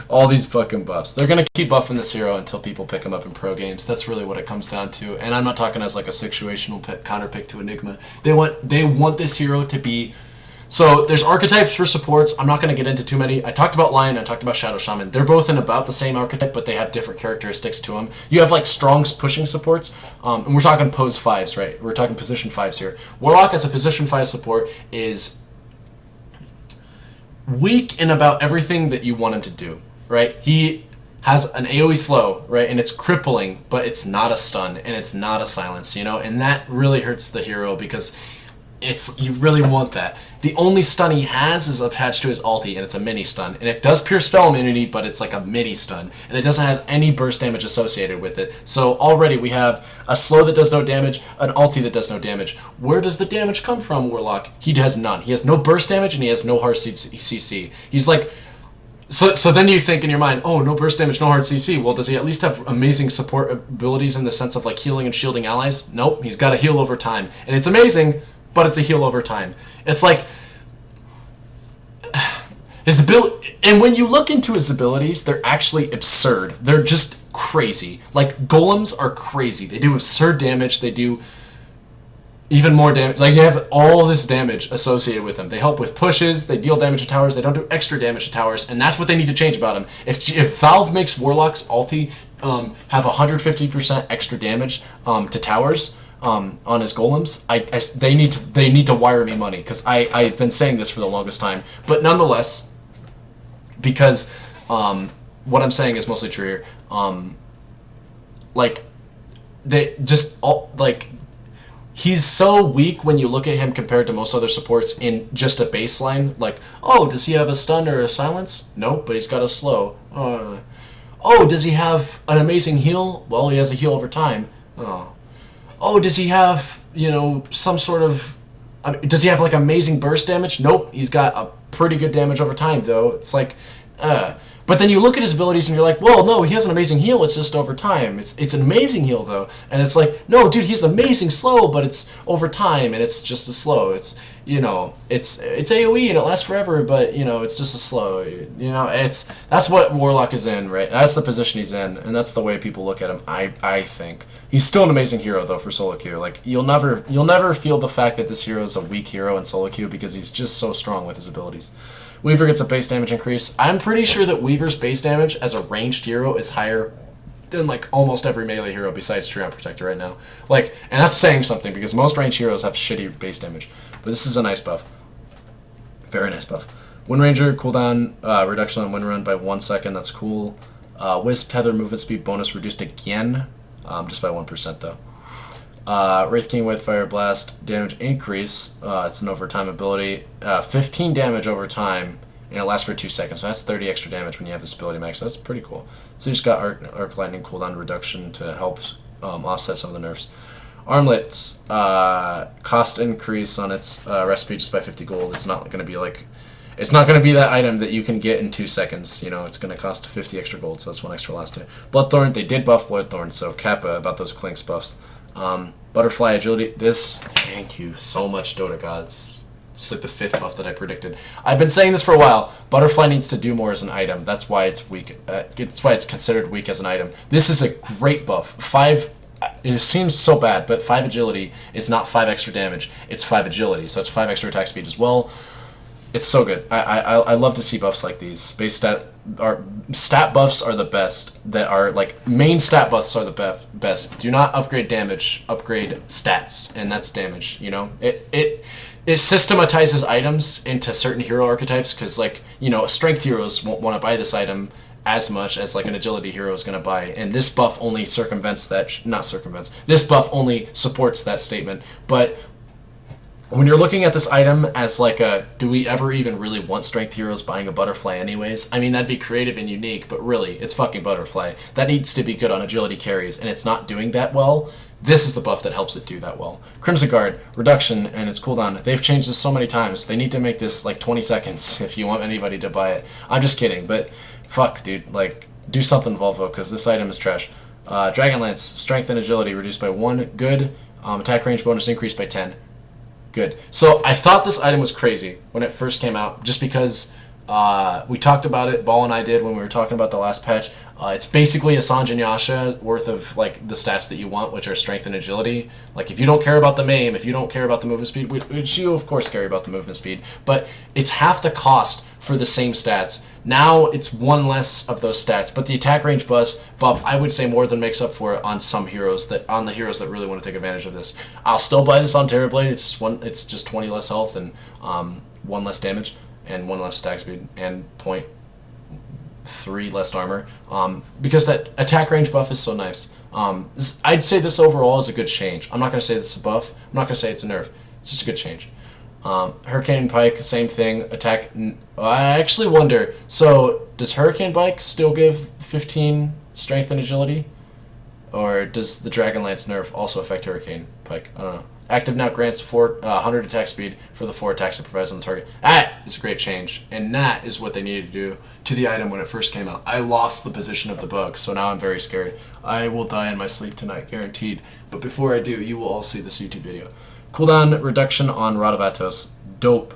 All these fucking buffs. They're gonna keep buffing this hero until people pick him up in pro games. That's really what it comes down to. And I'm not talking as like a situational counter pick to Enigma. They want this hero to be... So there's archetypes for supports. I'm not going to get into too many. I talked about Lion, I talked about Shadow Shaman. They're both in about the same archetype, but they have different characteristics to them. You have like strong pushing supports, and we're talking pose 5s, right? We're talking position 5s here. Warlock as a position 5 support is weak in about everything that you want him to do, right? He has an AoE slow, right? And it's crippling, but it's not a stun, and it's not a silence, you know? And that really hurts the hero because you really want that. The only stun he has is attached to his ulti, and it's a mini stun. And it does pierce spell immunity, but it's like a mini stun. And it doesn't have any burst damage associated with it. So already we have a slow that does no damage, an ulti that does no damage. Where does the damage come from, Warlock? He has none. He has no burst damage, and he has no hard CC. He's like... So then you think in your mind, oh, no burst damage, no hard CC. Well, does he at least have amazing support abilities in the sense of like healing and shielding allies? Nope, he's got to heal over time. And it's amazing, but it's a heal over time. It's like his ability, and when you look into his abilities, they're actually absurd. They're just crazy. Like golems are crazy. They do absurd damage. They do even more damage. Like you have all this damage associated with them. They help with pushes. They deal damage to towers. They don't do extra damage to towers, and that's what they need to change about him. If Valve makes Warlock's ulti have 150% extra damage to towers. On his golems, they need to wire me money because I've been saying this for the longest time. But nonetheless, because what I'm saying is mostly true here. Like they just like he's so weak when you look at him compared to most other supports in just a baseline. Like, oh, does he have a stun or a silence? Nope, but he's got a slow. Oh, does he have an amazing heal? Well, he has a heal over time. Oh, does he have, you know, some sort of... does he have, like, amazing burst damage? Nope. He's got a pretty good damage over time, though. It's like, But then you look at his abilities and you're like, well, no, he has an amazing heal. It's just over time. It's an amazing heal, though. And it's like, no, dude, he's amazing slow, but it's over time, and it's just a slow. It's, you know, it's AoE, and it lasts forever, but, you know, it's just a slow. You know, that's what Warlock is in, right? That's the position he's in, and that's the way people look at him, I think. He's still an amazing hero, though, for solo queue. Like, you'll never feel the fact that this hero is a weak hero in solo queue because he's just so strong with his abilities. Weaver gets a base damage increase. I'm pretty sure that Weaver's base damage as a ranged hero is higher than like almost every melee hero besides Treant Protector right now. Like, and that's saying something because most ranged heroes have shitty base damage. But this is a nice buff. Very nice buff. Wind Ranger, cooldown, reduction on wind run by 1 second, that's cool. Wisp, tether, movement speed bonus reduced again, just by 1% though. Wraith King with Fire Blast, damage increase, it's an overtime ability. 15 damage over time, and it lasts for 2 seconds, so that's 30 extra damage when you have this ability max, so that's pretty cool. So you just got Arc Lightning cooldown reduction to help offset some of the nerfs. Armlets, cost increase on its recipe just by 50 gold. It's not going to be like, it's not going to be that item that you can get in 2 seconds. You know, it's going to cost 50 extra gold, so that's 1 extra last day. Bloodthorn, they did buff Bloodthorn, so Kappa about those Clinks buffs. Butterfly Agility, this, thank you so much, Dota gods. It's like the 5th buff that I predicted. I've been saying this for a while. Butterfly needs to do more as an item. That's why it's weak. It's why it's considered weak as an item. This is a great buff. 5. It seems so bad, but 5 agility is not 5 extra damage. It's 5 agility, so it's 5 extra attack speed as well. It's so good. I love to see buffs like these. Stat buffs are the best. That are like main stat buffs are the best. Do not upgrade damage. Upgrade stats, and that's damage. You know, it systematizes items into certain hero archetypes because, like, you know, strength heroes won't want to buy this item as much as like an agility hero is going to buy, and this buff only circumvents that, not circumvents, this buff only supports that statement. But when you're looking at this item as like a, do we ever even really want strength heroes buying a Butterfly anyways? I mean, that'd be creative and unique, but really, it's fucking Butterfly. That needs to be good on agility carries, and it's not doing that well. This is the buff that helps it do that well. Crimson Guard, reduction, and its cooldown. They've changed this so many times. They need to make this like 20 seconds if you want anybody to buy it. I'm just kidding, but fuck, dude. Like, do something, Volvo, because this item is trash. Dragonlance, strength and agility reduced by 1. Good. Attack range bonus increased by 10. Good. So I thought this item was crazy when it first came out, just because we talked about it, Ball and I did, when we were talking about the last patch. It's basically a Sanj and Yasha worth of like the stats that you want, which are strength and agility. Like, if you don't care about the MAME, if you don't care about the movement speed, which you of course care about the movement speed, but it's half the cost for the same stats. Now it's 1 less of those stats, but the attack range buff I would say more than makes up for it on some heroes, that on the heroes that really want to take advantage of this. I'll still buy this on Terrorblade. It's just 20 less health and 1 less damage and 1 less attack speed and 0.3 less armor, because that attack range buff is so nice. I'd say this overall is a good change. I'm not going to say this is a buff. I'm not going to say it's a nerf. It's just a good change. Hurricane Pike, same thing. Attack. I actually wonder. So, does Hurricane Pike still give 15 strength and agility, or does the Dragonlance nerf also affect Hurricane Pike? I don't know. Active now grants 100 attack speed for the 4 attacks it provides on the target. That is a great change, and that is what they needed to do to the item when it first came out. I lost the position of the bug, so now I'm very scared. I will die in my sleep tonight, guaranteed. But before I do, you will all see this YouTube video. Cooldown reduction on Rod of Atos. Dope.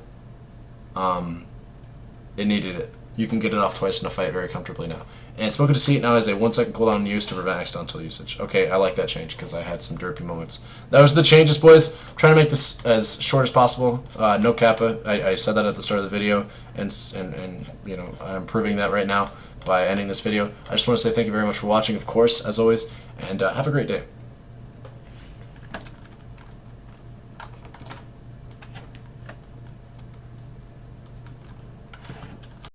It needed it. You can get it off twice in a fight very comfortably now. And Smoke Deceit now has a 1 second cooldown used to prevent accidental usage. Okay, I like that change because I had some derpy moments. That was the changes, boys. I'm trying to make this as short as possible. No kappa. I said that at the start of the video, and you know, I'm proving that right now by ending this video. I just want to say thank you very much for watching, of course, as always, and have a great day.